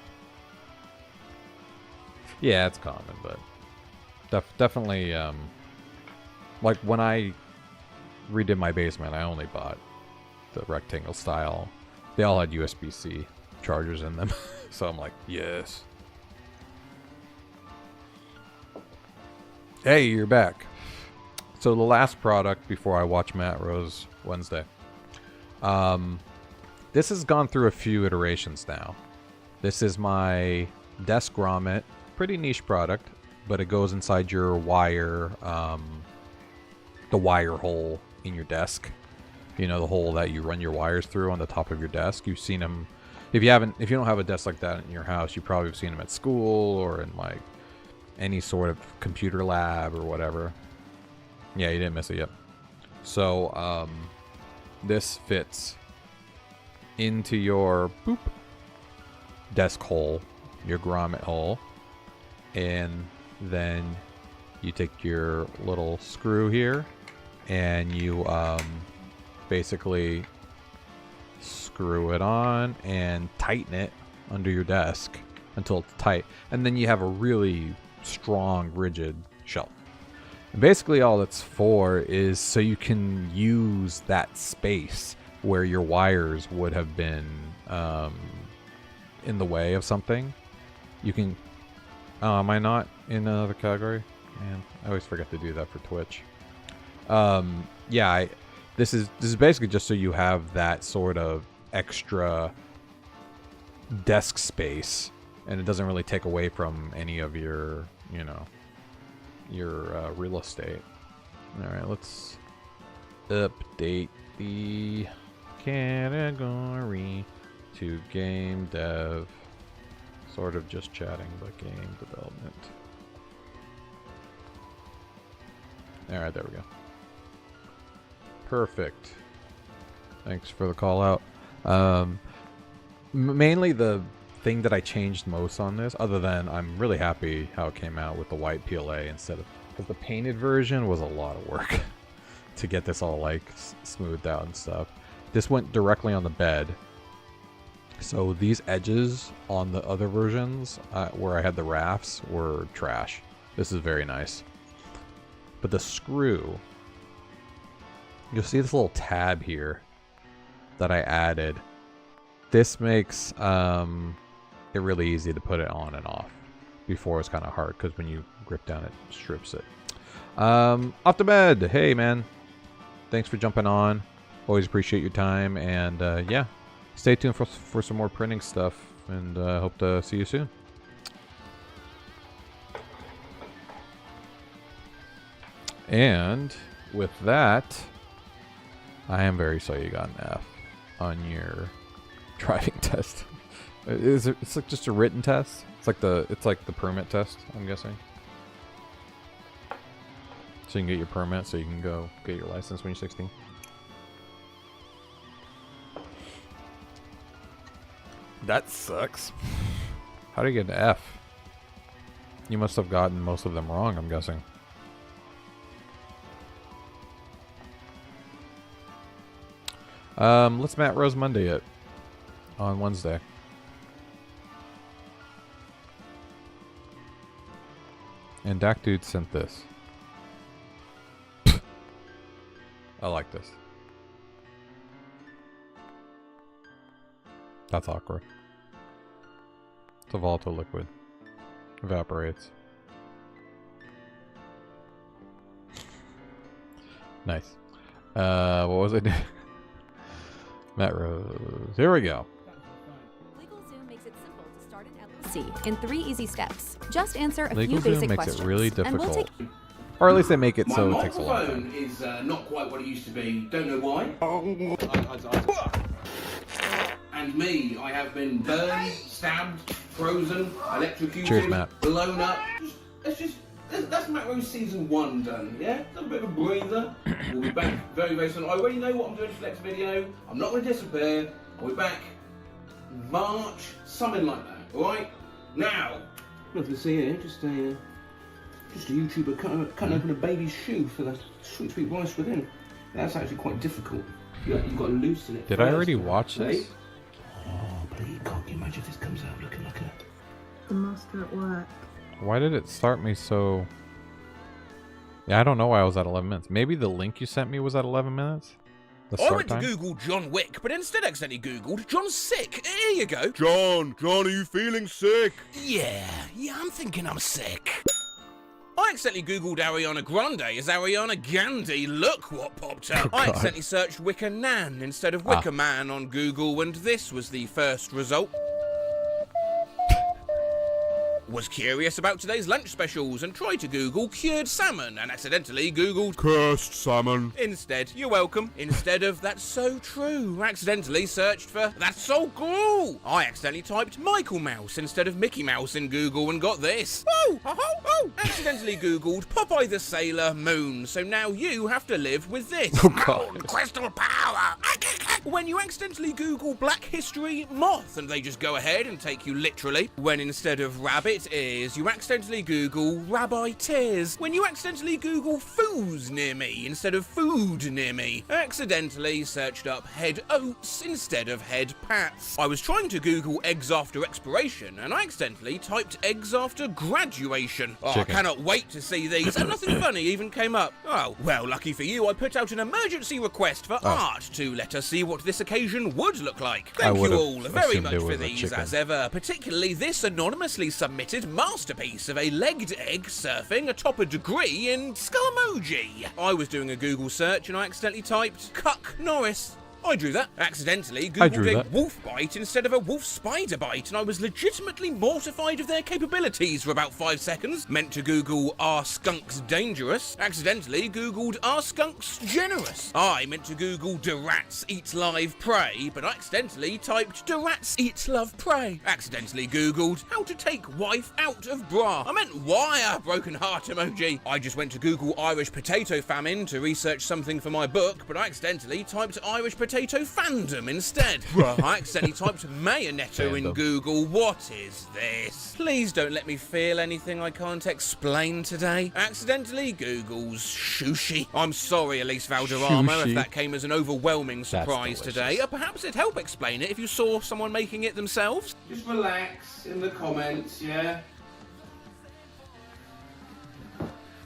S1: Yeah, it's common, but definitely like when I redid my basement, I only bought the rectangle style. They all had USB-C chargers in them. So I'm like, yes. Hey, you're back. So the last product before I watch Matt Rose Wednesday. This has gone through a few iterations now. This is my desk grommet. Pretty niche product, but it goes inside your wire, the wire hole in your desk. You know, the hole that you run your wires through on the top of your desk. You've seen them. If you don't have a desk like that in your house, you probably have seen them at school or in like any sort of computer lab or whatever. Yeah, you didn't miss it yet. So this fits into your desk hole, your grommet hole, and then you take your little screw here and you basically screw it on and tighten it under your desk until it's tight, and then you have a really strong, rigid shelf. And basically all it's for is so you can use that space where your wires would have been in the way of something. You can... Oh, am I not in another category? Man, I always forget to do that for Twitch. Yeah, this is basically just so you have that sort of extra desk space, and it doesn't really take away from any of your, you know, your real estate. All right, let's update the category to game dev. Sort of just chatting, but game development. All right, there we go. Perfect. Thanks for the call out. Mainly the thing that I changed most on this, other than I'm really happy how it came out with the white PLA instead of, because the painted version was a lot of work to get this all like smoothed out and stuff. This went directly on the bed. So these edges on the other versions where I had the rafts were trash. This is very nice. But the screw, you'll see this little tab here that I added. This makes it really easy to put it on and off. Before it's kind of hard because when you grip down it strips it. Off to bed. Hey man, thanks for jumping on. Always appreciate your time, and yeah, stay tuned for some more printing stuff, and hope to see you soon. And with that, I am very sorry you got an F on your driving test. It's like just a written test. It's like the permit test, I'm guessing. So you can get your permit, so you can go get your license when you're 16. That sucks. How do you get an F? You must have gotten most of them wrong, I'm guessing. Let's Matt Rose Monday it on Wednesday. And Dak Dude sent this. I like this. That's awkward. It's a volatile liquid. Evaporates. Nice. What was I doing? Matt Rose. Here we go.
S2: LegalZoom makes it simple to start an LLC in 3 easy steps. Just answer a few
S1: LegalZoom
S2: basic
S1: makes
S2: questions.
S1: it really
S2: And we'll
S1: difficult.
S2: take
S1: Or at least they make it so it takes a long
S3: My
S1: time.
S3: microphone is not quite what it used to be. Don't know why. And me, I have been burned, stabbed, frozen, electrocuted,
S1: Cheers, Matt.
S3: blown up. That's Matt Rose season 1 done. Yeah, a bit of a breather. We'll be back very, very soon. I already know what I'm doing for the next video. I'm not going to disappear. I'll be back March, something like that. All right. Now, nothing to see here. Just a YouTuber cutting open a baby's shoe for the sweet, sweet rice within. That's actually quite difficult. You've got to loosen it.
S1: Did
S3: first.
S1: I already watch this?
S3: Oh, please, can't you imagine if this comes out looking like a...
S4: The master at work.
S1: Why did it start me so... Yeah, I don't know why I was at 11 minutes. Maybe the link you sent me was at 11 minutes? The
S5: I
S1: start
S5: went to
S1: time?
S5: Google John Wick, but instead accidentally Googled John's sick. Here you go. John, are you feeling sick? Yeah, I'm thinking I'm sick. I accidentally Googled Ariana Grande as Ariana Gandhi. Look what popped up. I accidentally searched Wicker Nan instead of Wicker Man on Google, and this was the first result. Was curious about today's lunch specials and tried to Google cured salmon and accidentally Googled cursed salmon. Instead, you're welcome. Instead of that's so true, accidentally searched for that's so cool. I accidentally typed Michael Mouse instead of Mickey Mouse in Google and got this. Oh! Accidentally Googled Popeye the Sailor Moon. So now you have to live with this.
S1: Oh, God.
S5: Crystal power. When you accidentally Google Black History Moth and they just go ahead and take you literally. When instead of rabbit ears, you accidentally Google Rabbi Tears. When you accidentally Google foos near me instead of food near me. Accidentally searched up head oats instead of head pats. I was trying to Google eggs after expiration and I accidentally typed eggs after graduation. Oh, I
S1: Chicken.
S5: cannot wait to see these and nothing funny even came up. Oh, well, lucky for you, I put out an emergency request for art to let us see what this occasion would look like. Thank you
S1: would've
S5: all very
S1: assumed
S5: much
S1: it
S5: for
S1: was a
S5: these
S1: chicken.
S5: as ever, particularly this anonymously submitted masterpiece of a legged egg surfing atop a degree in Scaramoji. I was doing a Google search and I accidentally typed Cuck Norris. I drew that. Accidentally
S1: I drew
S5: googled a
S1: that.
S5: wolf bite instead of a wolf spider bite, and I was legitimately mortified of their capabilities for about 5 seconds. Meant to Google, are skunks dangerous? Accidentally googled, are skunks generous? I meant to Google, do rats eat live prey? But I accidentally typed, do rats eat love prey? Accidentally googled, how to take wife out of bra? I meant wire, broken heart emoji. I just went to Google Irish potato famine to research something for my book, but I accidentally typed Irish potato fandom instead. I accidentally typed mayonetto in
S1: Fandom.
S5: Google. What is this? Please don't let me feel anything I can't explain today. Accidentally Googles sushi. I'm sorry, Elise Valderrama,
S1: Sushi.
S5: if that came as an overwhelming surprise
S1: delicious.
S5: today. Perhaps it'd help explain it if you saw someone making it themselves.
S3: Just relax in the comments, yeah?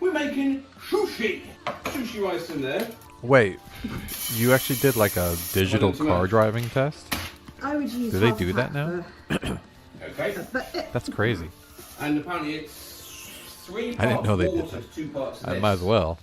S3: We're making sushi. Sushi rice in there.
S1: Wait, you actually did like a digital
S3: Well,
S1: car driving test?
S4: I would use
S1: Do they
S4: half
S1: do
S4: a
S1: that
S4: pack
S1: now?
S3: Okay.
S1: That's crazy.
S3: And apparently it's 3 parts
S1: I didn't know they did
S3: water,
S1: that.
S3: 2 parts
S1: I
S3: this.
S1: might as well.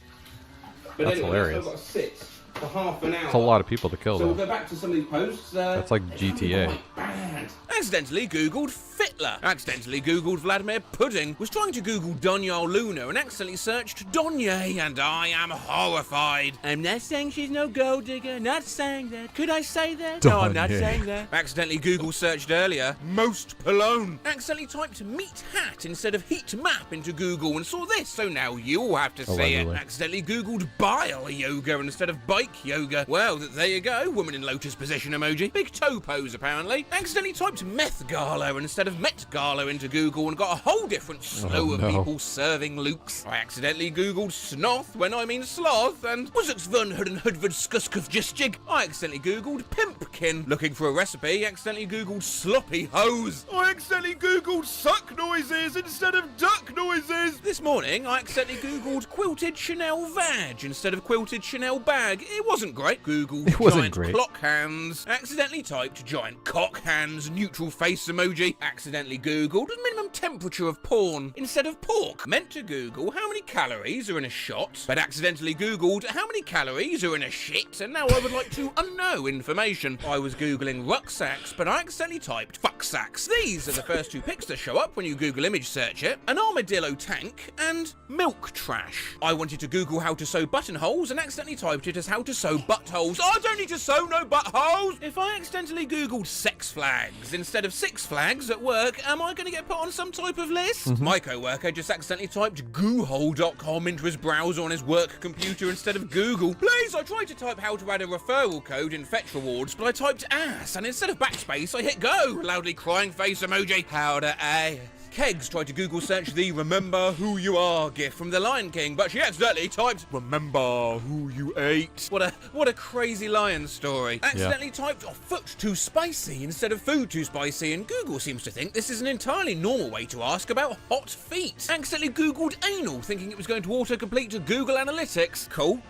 S3: But
S1: That's
S3: anyway,
S1: hilarious.
S3: I've got to sit for half an hour.
S1: It's a lot of people to kill,
S3: So we'll
S1: though.
S3: go back to some of these posts.
S1: That's like
S3: they haven't
S1: GTA.
S3: been quite bad.
S5: Accidentally googled Fitler. Accidentally googled Vladimir Pudding. Was trying to Google Donyal Luna and accidentally searched Donye, and I am horrified. I'm not saying she's no gold digger. Not saying that. Could I say that? No, I'm not
S1: Donye.
S5: saying that. Accidentally Google searched earlier most Cologne. Accidentally typed meat hat instead of heat map into Google and saw this, so now you'll have to see it.
S1: Allegedly.
S5: Accidentally googled bile yoga instead of bike yoga. Well, there you go. Woman in lotus position emoji. Big toe pose apparently. Accidentally typed meth gala instead of Met Gala into Google and got a whole different slew of
S1: no.
S5: people serving lukes. I accidentally googled snoth when I mean sloth, and was it Svun Hudden Hudvid Skuskuf Jisjig? I accidentally googled pimpkin. Looking for a recipe, accidentally googled sloppy hose. I accidentally googled suck noises instead of duck noises. This morning, I accidentally googled quilted Chanel vag instead of quilted Chanel bag. It wasn't great. Googled
S1: It wasn't
S5: giant
S1: great.
S5: clock hands. Accidentally typed giant cock hands neutral face emoji. Accidentally googled minimum temperature of porn instead of pork. Meant to Google how many calories are in a shot, but accidentally googled how many calories are in a shit, and now I would like to unknow information. I was googling rucksacks, but I accidentally typed fuck sacks. These are the first 2 pics that show up when you Google image search it. An armadillo tank and milk trash. I wanted to Google how to sew buttonholes and accidentally typed it as how to sew buttholes. I don't need to sew no buttholes! If I accidentally googled sex flags instead of Six Flags at work, am I going to get put on some type of list? My co-worker just accidentally typed goohole.com into his browser on his work computer instead of Google. Please, I tried to type how to add a referral code in Fetch Rewards, but I typed ass, and instead of backspace, I hit go. Loudly crying face emoji. How to ass. Kegs tried to Google search the Remember Who You Are gif from The Lion King, but she accidentally typed Remember Who You Ate. What a crazy lion story. Accidentally typed foot too spicy instead of food too spicy, and Google seems to think this is an entirely normal way to ask about hot feet. Accidentally Googled anal, thinking it was going to autocomplete to Google Analytics. Cool.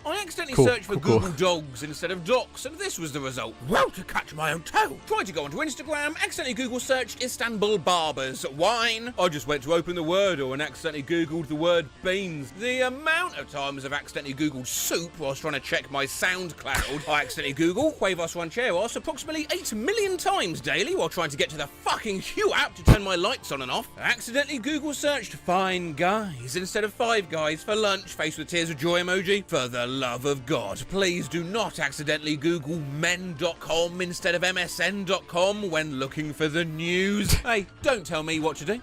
S5: I accidentally
S1: Cool,
S5: searched for
S1: cool.
S5: Google dogs instead of docs, and this was the result. Well, to catch my own toe. Tried to go onto Instagram, accidentally Google searched Istanbul barbers. Wine. I just went to open the Wordle and accidentally Googled the word beans. The amount of times I've accidentally Googled soup whilst trying to check my SoundCloud. I accidentally Google Cuevas Rancheros approximately 8 million times daily while trying to get to the fucking Hue app to turn my lights on and off. I accidentally Google searched fine guys instead of Five Guys for lunch, face with tears of joy emoji. For the love of God, please do not accidentally Google men.com instead of msn.com when looking for the news. Hey, don't tell me what to do.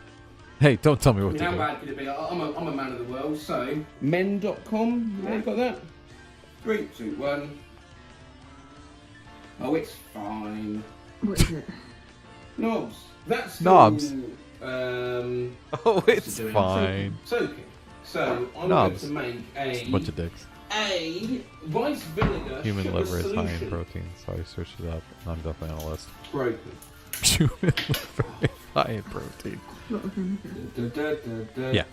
S1: Hey, don't tell me what
S3: How
S1: to do.
S3: bad could it be? I'm a man of the world, so men.com. Yeah, you got that? 3, 2, 1. Oh, it's fine.
S4: What is it?
S3: Knobs. That's
S1: Knobs.
S3: Oh,
S1: Oh, it's fine.
S3: Soaking. So I'm
S1: Knobs.
S3: going to make
S1: Just a bunch of dicks.
S3: a rice vinegar
S1: Human
S3: sugar
S1: liver is high in
S3: solution.
S1: protein, so I searched it up, and I'm definitely on a list.
S3: Broken.
S1: Human liver is high in protein.
S4: What was vinegar?
S1: Yeah.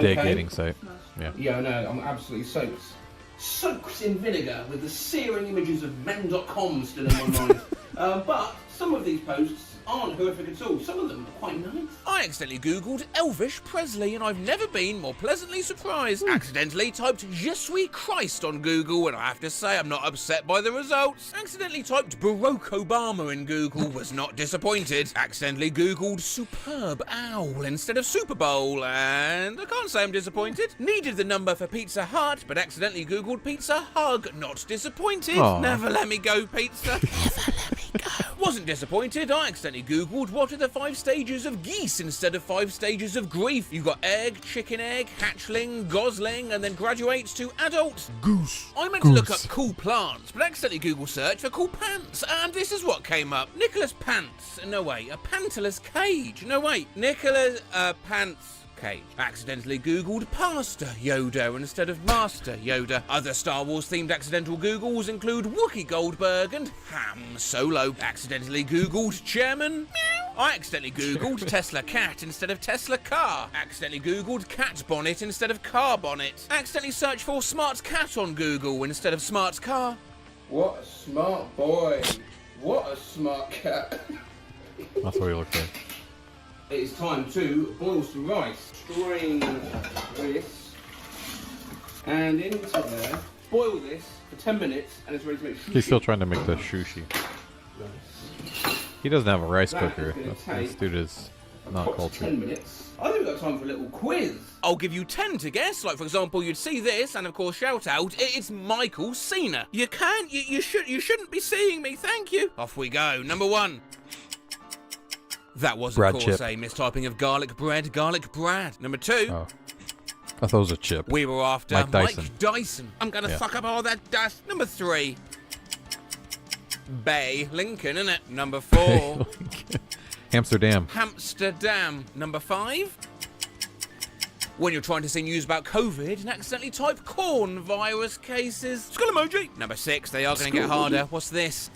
S1: Dig eating site. Yeah.
S3: Yeah, I know. I'm absolutely soaked. Soaked in vinegar with the searing images of men.com still in my mind. But some of these posts aren't horrific at all. Some of them are quite nice.
S5: I accidentally googled Elvish Presley and I've never been more pleasantly surprised. Accidentally typed Je suis Christ on Google and I have to say I'm not upset by the results. Accidentally typed Barack Obama in Google, was not disappointed. Accidentally googled superb owl instead of Super Bowl and I can't say I'm disappointed. Needed the number for Pizza Hut but accidentally googled Pizza Hug, not disappointed.
S1: Aw.
S5: Never let me go, pizza. Never let me go. Wasn't disappointed. I accidentally googled what are the 5 stages of geese instead of 5 stages of grief. You got egg, chicken egg, hatchling, gosling, and then graduates to adult goose. I meant to look up cool plants, but accidentally Google search for cool pants, and this is what came up. Nicholas Pants. No wait, a pantaless cage. No wait, Nicholas Pants. Cage. Accidentally googled Pastor Yoda instead of Master Yoda. Other Star Wars themed accidental googles include Wookiee Goldberg and Ham Solo. Accidentally googled Chairman Meow. I accidentally googled Tesla cat instead of Tesla car. Accidentally googled cat bonnet instead of car bonnet. Accidentally searched for smart cat on Google instead of smart car.
S3: What a smart boy. What a smart cat.
S1: That's what he looks like.
S3: It is time to boil some rice. Strain this and into there. Boil this for 10 minutes and it's ready to make sushi.
S1: He's still trying to make the sushi.
S3: Nice.
S1: He doesn't have a rice
S3: That
S1: cooker.
S3: is gonna
S1: This
S3: take
S1: dude is not
S3: What's
S1: cultured.
S3: 10 minutes. I think we've got time for a little quiz.
S5: I'll give you 10 to guess. Like, for example, you'd see this, and of course, shout out, it's Michael Cena. You can't, you shouldn't be seeing me, thank you. Off we go. Number 1. That was, of
S1: Brad
S5: course,
S1: Chip.
S5: a mistyping of garlic bread, garlic Brad. Number 2.
S1: Oh. I thought it was a chip.
S5: We were after
S1: Mike Dyson.
S5: Mike Dyson. I'm gonna
S1: Yeah.
S5: suck up all that dust. Number 3. Bay Lincoln, innit? Number 4.
S1: Amsterdam.
S5: Amsterdam. Number 5. When you're trying to see news about COVID and accidentally type corn virus cases. Skull emoji. Number 6. They are going to get harder. What's this?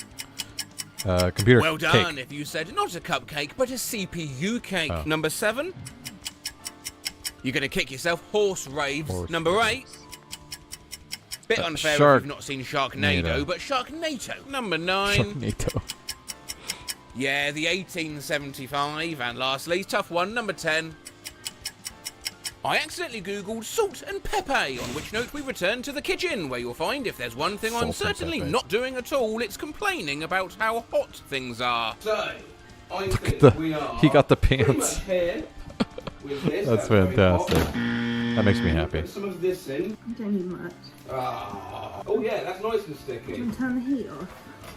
S1: Computer
S5: Well done
S1: cake.
S5: if you said not a cupcake, but a CPU cake.
S1: Oh.
S5: Number 7. You're going to kick yourself. Horse raves.
S1: Horse
S5: Number 8. Bit unfair
S1: Shark-
S5: if you've not seen Sharknado,
S1: Nado.
S5: but Sharknado. Number 9.
S1: Sharknado.
S5: Yeah, the 1875. And lastly, tough one, number 10. I accidentally googled salt and pepper, on which note we return to the kitchen, where you'll find if there's one thing I'm
S1: Salt and
S5: certainly
S1: pepper.
S5: not doing at all, it's complaining about how hot things are.
S3: So, I think
S1: The-
S3: we are
S1: he got the
S3: pretty
S1: pants.
S3: much here with this.
S1: That's
S3: very
S1: fantastic.
S3: hot.
S1: That makes me happy.
S3: Put some of this in.
S4: I don't need much.
S3: Ah. Oh yeah, that's nice and
S4: Do you
S3: sticky.
S4: want to turn the heat off?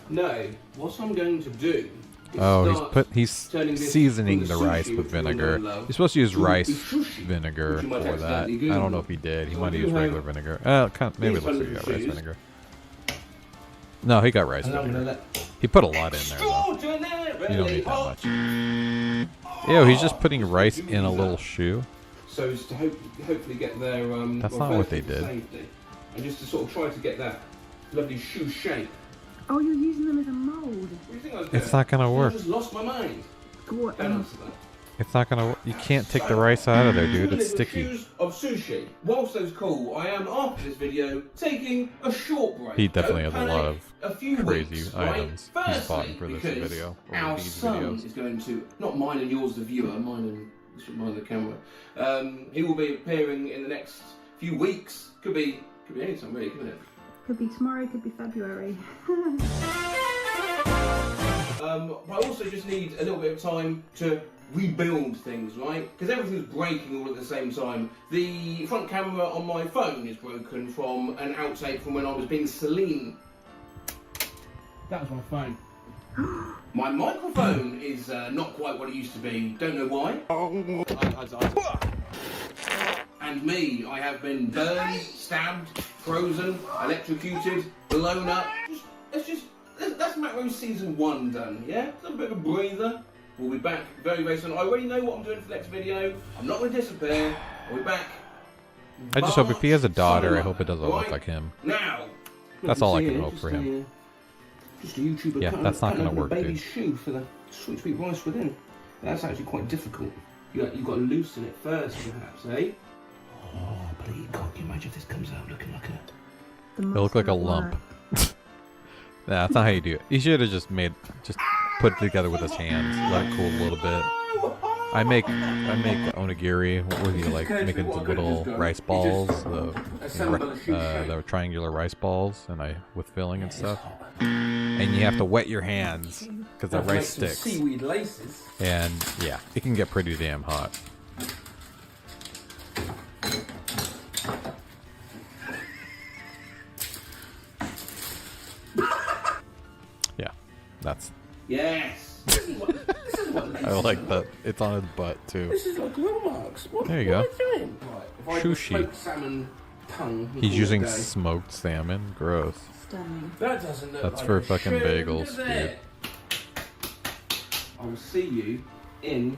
S3: No, what I'm going to do is
S1: Oh,
S3: start
S1: he's
S3: turning this
S1: seasoning
S3: from
S1: the
S3: sushi,
S1: rice with
S3: which we all
S1: vinegar.
S3: love,
S1: You're supposed to use
S3: to
S1: rice
S3: the sushi,
S1: vinegar
S3: which you might
S1: for that. I
S3: accidentally
S1: don't know
S3: Google.
S1: if he did. He
S3: So
S1: might
S3: I
S1: have
S3: do
S1: used
S3: have
S1: regular vinegar. Maybe
S3: these
S1: it looks like he
S3: wonderful
S1: got rice
S3: shoes.
S1: vinegar. No, he got rice
S3: And I'm
S1: vinegar.
S3: going to let
S1: He put a lot in there, though.
S3: extraordinarily
S1: You don't need that
S3: hot.
S1: much. Ew, he's just putting rice in a little shoe.
S3: So as to hopefully get their
S1: That's
S3: well,
S1: not what
S3: first
S1: they
S3: for
S1: did.
S3: safety. And just to sort of try to get that lovely shoe shape.
S4: Oh, you're using them as a mould.
S3: What do you think I was doing?
S1: It's not gonna work.
S3: I just lost my mind.
S4: What?
S3: Don't answer that.
S1: It's not gonna. You can't take the rice out of there, dude.
S3: Two
S1: It's
S3: little
S1: sticky.
S3: shoes of sushi. Whilst those cool, I am after this video taking a short break.
S1: He definitely
S3: Don't
S1: has a lot
S3: panic.
S1: of
S3: a few
S1: crazy
S3: weeks,
S1: items
S3: right?
S1: he's bought
S3: Firstly,
S1: for this
S3: because
S1: video, or
S3: our
S1: these
S3: son
S1: videos.
S3: is going to, not mine and yours, the viewer, mine and the camera. He will be appearing in the next few weeks. Could be any time really, couldn't it?
S4: Could be tomorrow, could be February.
S3: I also just need a little bit of time to rebuild things, right? Because everything's breaking all at the same time. The front camera on my phone is broken from an outtake from when I was being Celine. That was my phone. My microphone is not quite what it used to be. Don't know why. And me, I have been burned, stabbed, frozen, electrocuted, blown up. That's Macro Season 1 done, yeah? It's a bit of a breather. We'll be back very, very soon. I already know what I'm doing for the next video. I'm not going to disappear. I'll be back.
S1: I just hope if he has a daughter, I
S3: Summer,
S1: hope it doesn't look
S3: right?
S1: like him.
S3: Now.
S1: That's all I can
S3: Yeah,
S1: hope
S3: just
S1: for him.
S3: Just a YouTuber
S1: Yeah,
S3: cutting-
S1: that's not
S3: cutting
S1: gonna
S3: open a
S1: work,
S3: baby's
S1: dude.
S3: shoe for the sweet rice within. That's actually quite difficult. You've got to loosen it first, perhaps, eh? Oh, please, God, can you imagine if this comes out looking like a...
S1: It looked like a lump. Nah, that's not how you do it. You should have just put it together with his hands, let it cool a little bit. I make onigiri where you like make it into little rice balls, the triangular rice balls, and with filling and stuff. And you have to wet your hands because the rice sticks.
S3: Seaweed laces.
S1: And yeah, it can get pretty damn hot. Yeah, that's.
S3: Yes. This is what
S1: I like that. It's on his butt too.
S3: This is like grill marks.
S1: There you go.
S3: What are you doing? Right, if I
S1: Sushi.
S3: smoked salmon tongue.
S1: He's using
S3: all day,
S1: smoked salmon. Gross.
S4: Stunning.
S3: that doesn't look
S1: That's
S3: like
S1: for
S3: a
S1: fucking
S3: shrimp,
S1: bagels,
S3: does it? I will see you in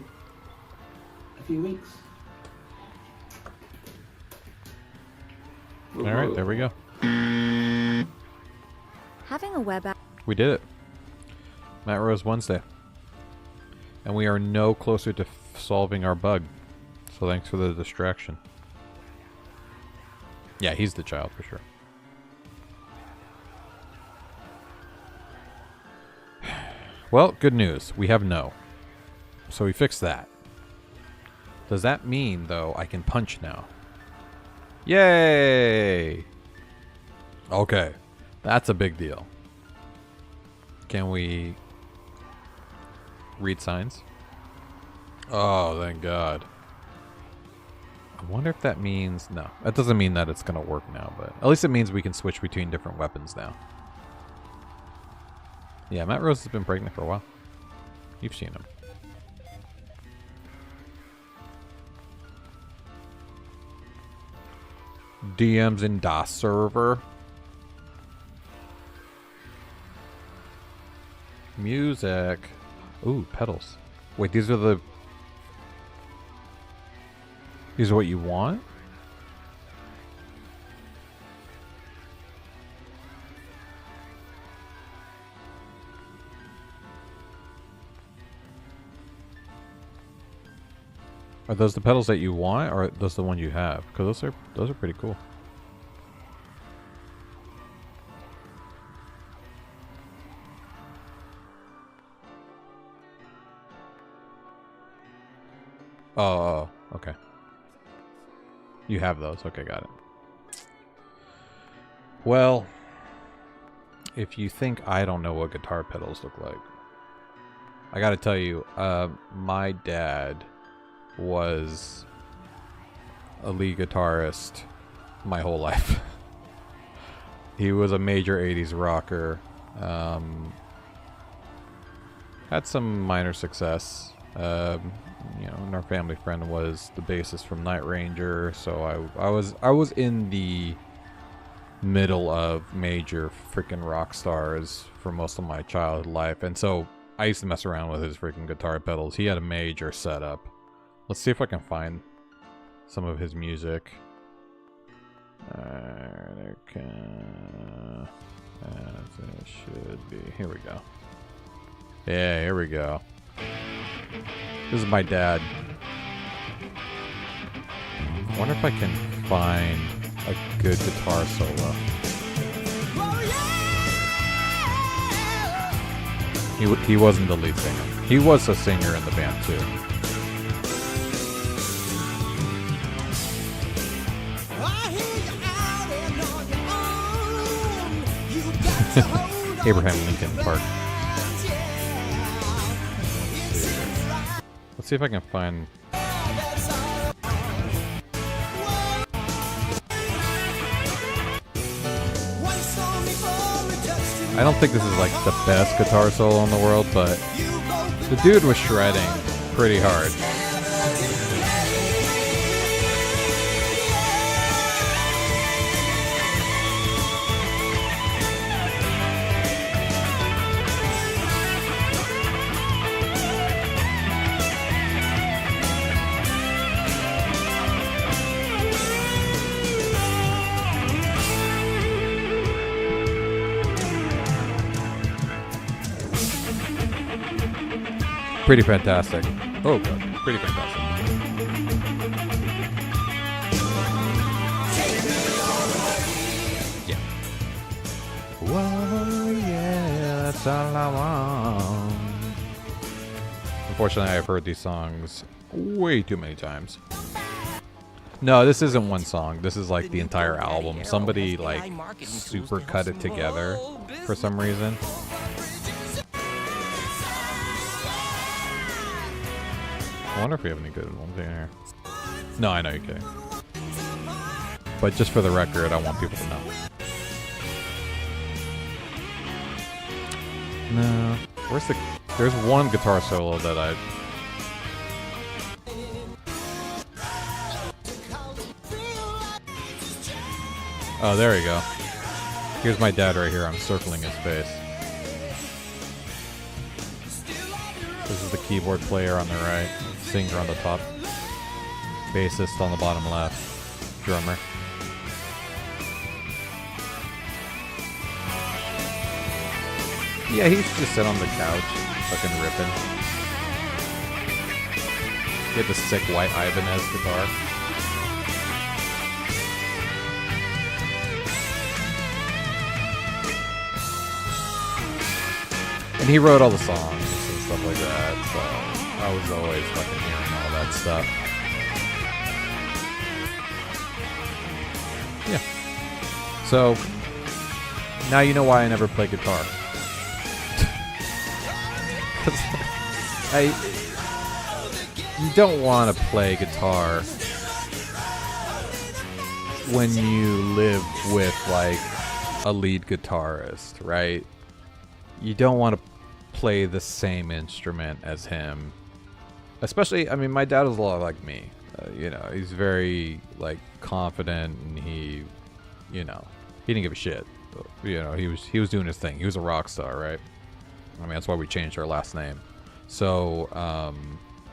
S3: a few weeks.
S1: All right, there we go.
S2: Having a web app.
S1: We did it. Matt Rose Wednesday. And we are no closer to solving our bug. So thanks for the distraction. Yeah, he's the child for sure. Well, good news. We have no. So we fixed that. Does that mean, though, I can punch now? Yay! Okay. That's a big deal. Can we read signs? Oh, thank God. I wonder if that means... No, that doesn't mean that it's going to work now, but at least it means we can switch between different weapons now. Yeah, Matt Rose has been pregnant for a while. You've seen him. DMs in DOS server. Music. Ooh, pedals. Wait, these are the... These are what you want? Are those the pedals that you want, or are those the ones you have? Because those are pretty cool. Oh, okay. You have those. Okay, got it. Well, if you think I don't know what guitar pedals look like, I gotta tell you, my dad was a lead guitarist my whole life. He was a major 80s rocker. Had some minor success. You know, and our family friend was the bassist from Night Ranger, so I was in the middle of major freaking rock stars for most of my childhood life, and so I used to mess around with his freaking guitar pedals. He had a major setup. Let's see if I can find some of his music. As it should be. Here we go. Yeah, here we go. This is my dad. I wonder if I can find a good guitar solo. He wasn't the lead singer. He was a singer in the band too. Abraham Lincoln Park. Let's see if I can find... I don't think this is like the best guitar solo in the world, but the dude was shredding pretty hard. Pretty fantastic. Oh god, pretty fantastic. Yeah. Whoa, yeah, that's all I want. Unfortunately, I've heard these songs way too many times. No, this isn't one song. This is like the entire album. Somebody like super cut it together for some reason. I wonder if we have any good ones in here. No, I know you're kidding. But just for the record, I want people to know. No. Where's the... There's one guitar solo that I... Oh, there we go. Here's my dad right here. I'm circling his face. This is the keyboard player on the right. Singer on the top. Bassist on the bottom left. Drummer. Yeah, he used to just sit on the couch, fucking ripping. He had the sick white Ibanez guitar. And he wrote all the songs and stuff like that, so I was always fucking hearing all that stuff. Yeah. So, now you know why I never play guitar. You don't want to play guitar when you live with, like, a lead guitarist, right? You don't want to play the same instrument as him. Especially, I mean, my dad was a lot like me. You know, he's very, like, confident, and he didn't give a shit. You know, he was doing his thing. He was a rock star, right? I mean, that's why we changed our last name. So,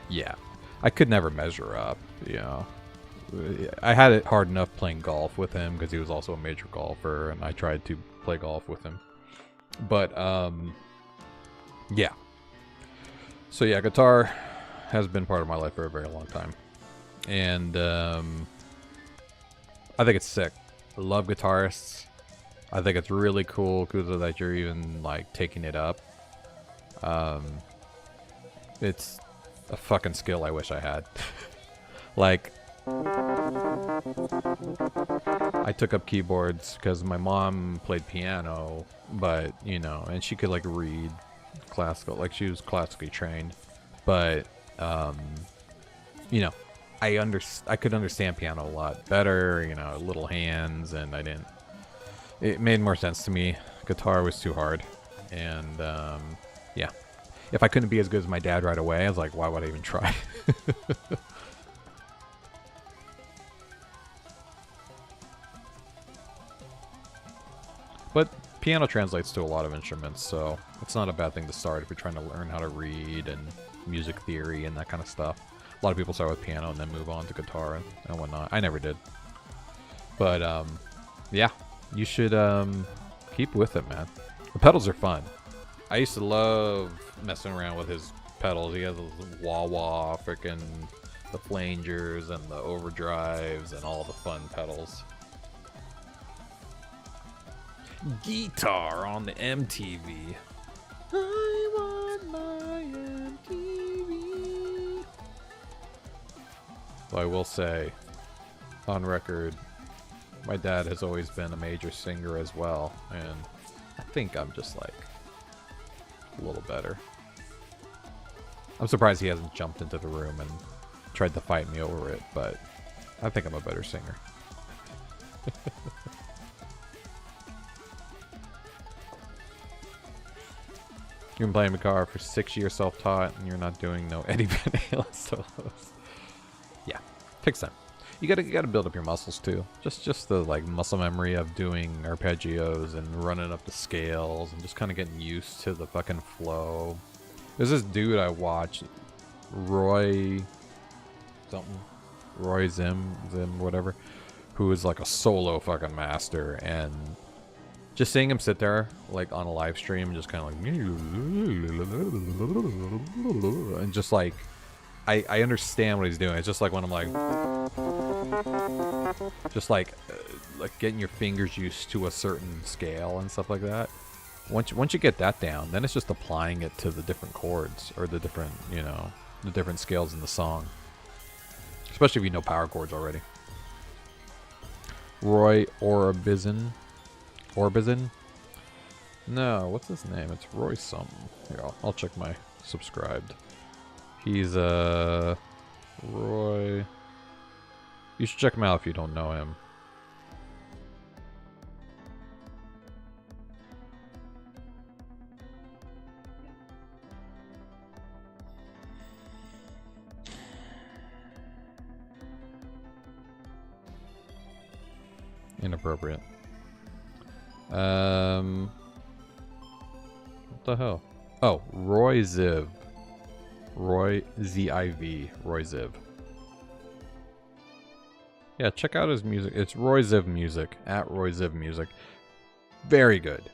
S1: yeah. I could never measure up, you know. I had it hard enough playing golf with him because he was also a major golfer, and I tried to play golf with him. But, yeah. So, yeah, guitar has been part of my life for a very long time. And, I think it's sick. I love guitarists. I think it's really cool that you're even, like, taking it up. It's a fucking skill I wish I had. Like, I took up keyboards because my mom played piano, but, you know, and she could, like, read classical, like, she was classically trained, but, you know, I could understand piano a lot better, you know, little hands, and it made more sense to me. Guitar was too hard, and, yeah. If I couldn't be as good as my dad right away, I was like, why would I even try? But piano translates to a lot of instruments, so it's not a bad thing to start if you're trying to learn how to read and music theory and that kind of stuff. A lot of people start with piano and then move on to guitar and whatnot. I never did. But, yeah, you should keep with it, man. The pedals are fun. I used to love messing around with his pedals. He has those wah-wah, freaking the flangers and the overdrives and all the fun pedals. Guitar on the MTV. I want my MTV. So I will say, on record, my dad has always been a major singer as well, and I think I'm just like a little better. I'm surprised he hasn't jumped into the room and tried to fight me over it, but I think I'm a better singer. You've been playing guitar for 6 years self-taught, and you're not doing no Eddie Van Halen solos. Yeah, takes time. You gotta build up your muscles too. Just the like muscle memory of doing arpeggios and running up the scales and just kind of getting used to the fucking flow. There's this dude I watched, Roy Zim, whatever, who is like a solo fucking master, and just seeing him sit there like on a live stream, just kind of like, and just like, I understand what he's doing. It's just like when I'm like, just like getting your fingers used to a certain scale and stuff like that. Once you get that down, then it's just applying it to the different chords or the different, you know, the different scales in the song. Especially if you know power chords already. Roy Orbison. Orbison? No, what's his name? It's Roy something. Here, I'll check my subscribed. He's Roy. You should check him out if you don't know him. Inappropriate. What the hell? Oh, Roy Ziv. Roy Z-I-V. Roy Ziv. Yeah, check out his music. It's Roy Ziv Music. At Roy Ziv Music. Very good.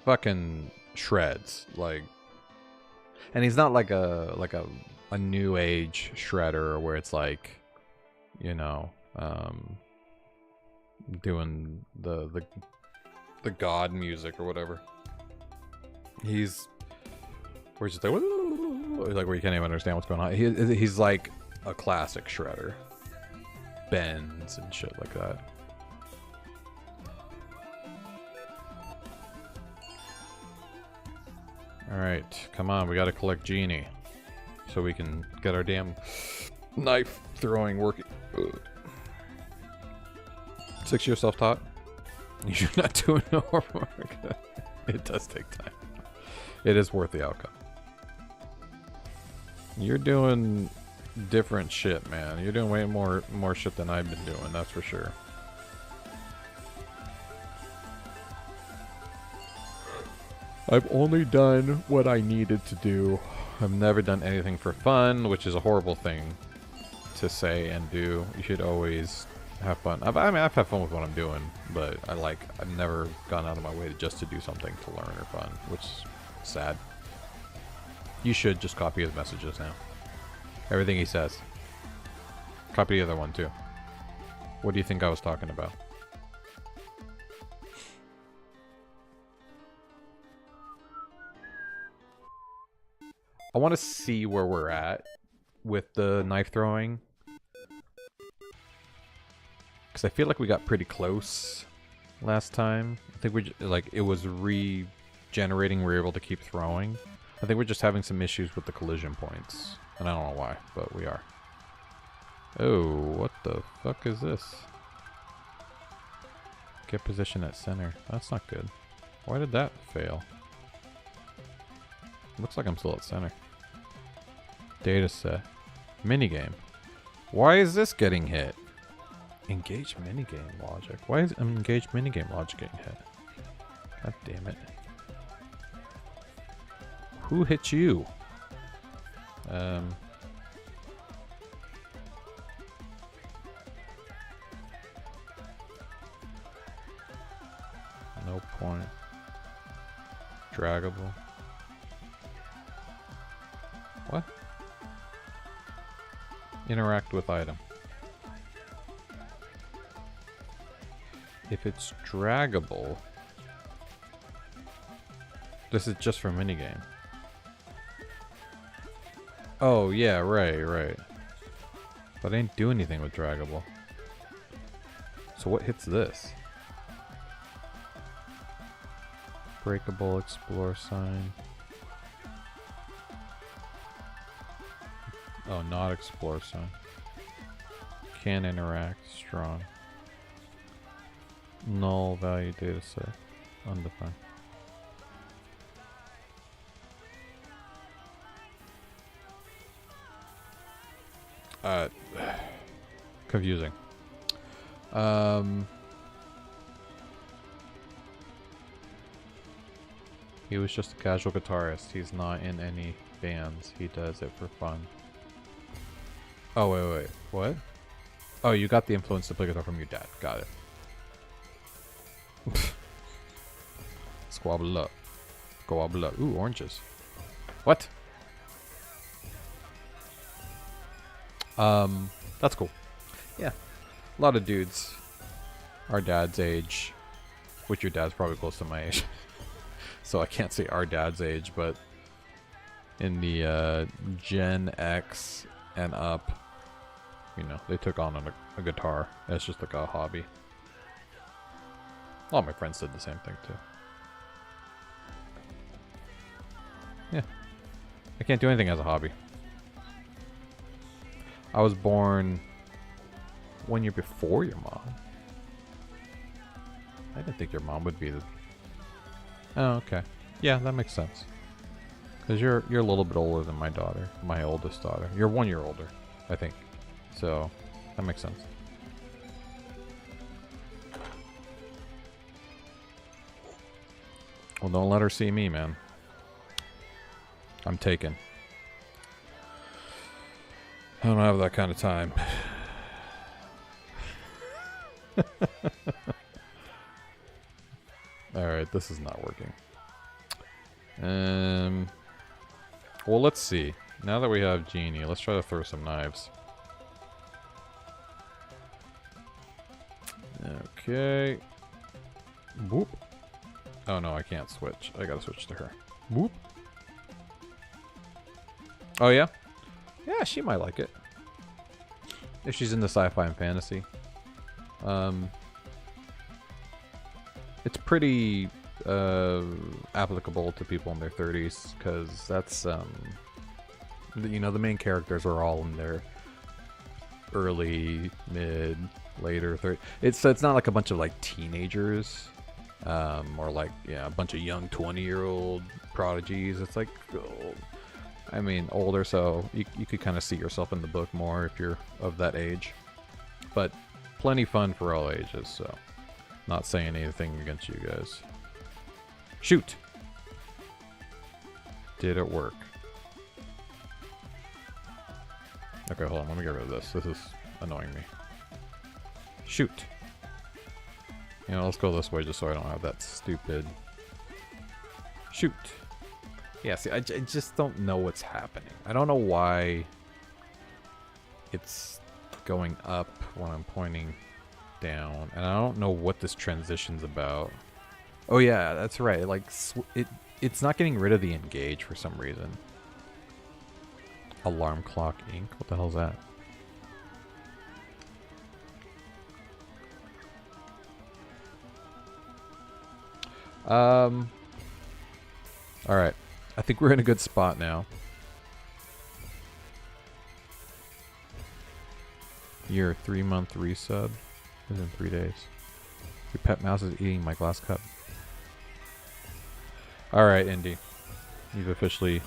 S1: Fucking shreds. Like, and he's not like a new age shredder where it's like, you know, doing the god music or whatever. He's where it's just like where you can't even understand what's going on. He's like a classic shredder, bends and shit like that. All right, come on, we gotta collect Genie so we can get our damn knife throwing working. 6 years self-taught. You're not doing no homework. It does take time. It is worth the outcome. You're doing different shit, man. You're doing way more shit than I've been doing, that's for sure. I've only done what I needed to do. I've never done anything for fun, which is a horrible thing to say and do. You should always have fun. I mean, I've had fun with what I'm doing, but I've never gone out of my way just to do something to learn or fun, which is sad. You should just copy his messages now. Everything he says. Copy the other one too. What do you think I was talking about? I want to see where we're at with the knife throwing. Because I feel like we got pretty close last time. I think we like it was regenerating. We were able to keep throwing. I think we're just having some issues with the collision points. And I don't know why, but we are. Oh, what the fuck is this? Get position at center. That's not good. Why did that fail? Looks like I'm still at center. Data set. Minigame. Why is this getting hit? Engage minigame logic. Why is engage minigame logic getting hit? God damn it. Who hit you? No point. Draggable. What? Interact with item. If it's draggable, this is just for minigame. Oh yeah, right. But I didn't do anything with draggable. So what hits this? Breakable, explore sign. Oh, not explore sign. Can interact, strong. Null value data set. Undefined. Confusing. He was just a casual guitarist. He's not in any bands. He does it for fun. Oh, wait. What? Oh, you got the influence to play guitar from your dad. Got it. Squabble up. Squabble up. Ooh, oranges. What? That's cool. Yeah. A lot of dudes our dad's age, which your dad's probably close to my age, so I can't say our dad's age, but in the Gen X and up, you know, they took on a guitar as just like a hobby. A lot of my friends did the same thing too. Yeah. I can't do anything as a hobby. I was born 1 year before your mom. I didn't think your mom would be the... Oh, okay. Yeah, that makes sense. Because you're a little bit older than my daughter, my oldest daughter. You're 1 year older, I think. So, that makes sense. Well, don't let her see me, man. I'm taken. I don't have that kind of time. Alright, this is not working. Well, let's see. Now that we have Genie, let's try to throw some knives. Okay. Boop. Oh no, I can't switch. I gotta switch to her. Boop. Oh yeah? Yeah, she might like it. If she's into sci-fi and fantasy. It's pretty applicable to people in their 30s, because that's, you know, the main characters are all in their early, mid, later 30s. It's not like a bunch of like teenagers, or like, yeah, a bunch of young 20-year-old prodigies. It's like, I mean, older, so you could kind of see yourself in the book more if you're of that age. But plenty fun for all ages, so not saying anything against you guys. Shoot! Did it work? Okay, hold on, let me get rid of this. This is annoying me. Shoot! You know, let's go this way just so I don't have that stupid... Shoot! Yeah, see, I just don't know what's happening. I don't know why it's going up when I'm pointing down, and I don't know what this transition's about. Oh yeah, that's right. Like, it's not getting rid of the engage for some reason. Alarm clock ink. What the hell is that? All right. I think we're in a good spot now. Your 3-month resub is in 3 days. Your pet mouse is eating my glass cup. Alright, Indy. You've officially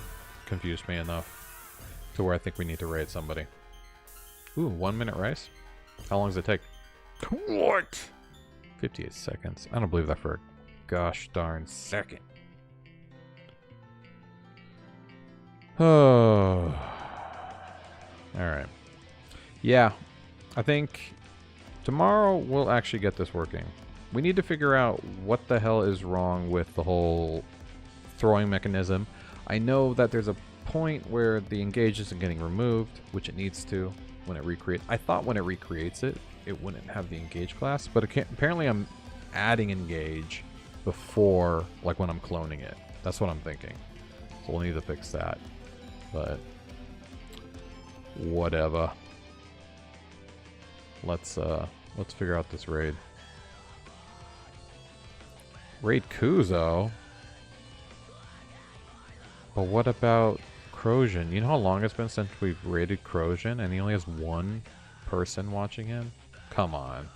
S1: confused me enough to where I think we need to raid somebody. Ooh, 1 minute rice? How long does it take? What? 58 seconds. I don't believe that for a gosh darn second. Oh. Alright. Yeah. I think tomorrow we'll actually get this working. We need to figure out what the hell is wrong with the whole throwing mechanism. I know that there's a point where the engage isn't getting removed, which it needs to when it recreates. I thought when it recreates it, it wouldn't have the engage class, but apparently I'm adding engage before, like when I'm cloning it. That's what I'm thinking. So we'll need to fix that. But whatever. Let's figure out this raid. Raid Kuzo? But what about Crozian? You know how long it's been since we've raided Crozian and he only has one person watching him? Come on.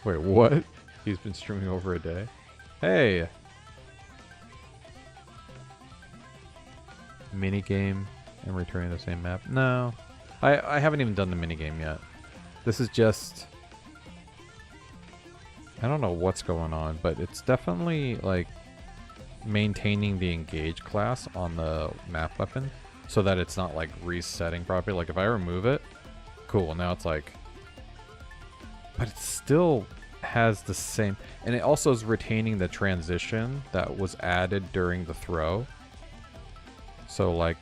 S1: Wait, what? He's been streaming over a day? Hey! Minigame and returning the same map? No. I haven't even done the minigame yet. This is just... I don't know what's going on, but it's definitely like maintaining the engage class on the map weapon so that it's not like resetting properly. Like if I remove it, cool, now it's like... But it still has the same... And it also is retaining the transition that was added during the throw. So like,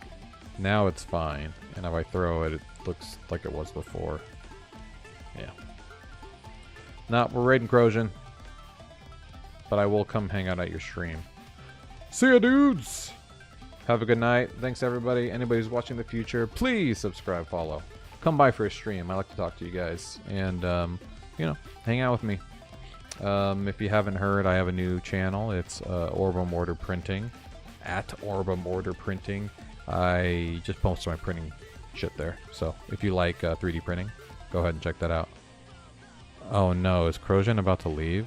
S1: now it's fine. And if I throw it, it looks like it was before. Yeah. Nah, we're raiding Crozian. but I will come hang out at your stream. See ya, dudes! Have a good night. Thanks, everybody. Anybody who's watching the future, please subscribe, follow. Come by for a stream. I like to talk to you guys. And, you know, hang out with me. If you haven't heard, I have a new channel. It's Orbem Order Printing. At Orbem Order Printing. I just post my printing shit there. So if you like 3D printing, go ahead and check that out. Oh no, is Crojan about to leave?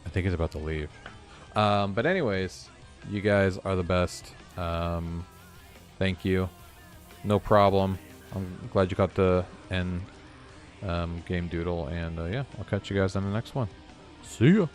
S1: I think he's about to leave. But anyways, you guys are the best. Thank you. No problem. I'm glad you got the end game doodle. And yeah, I'll catch you guys on the next one. See ya.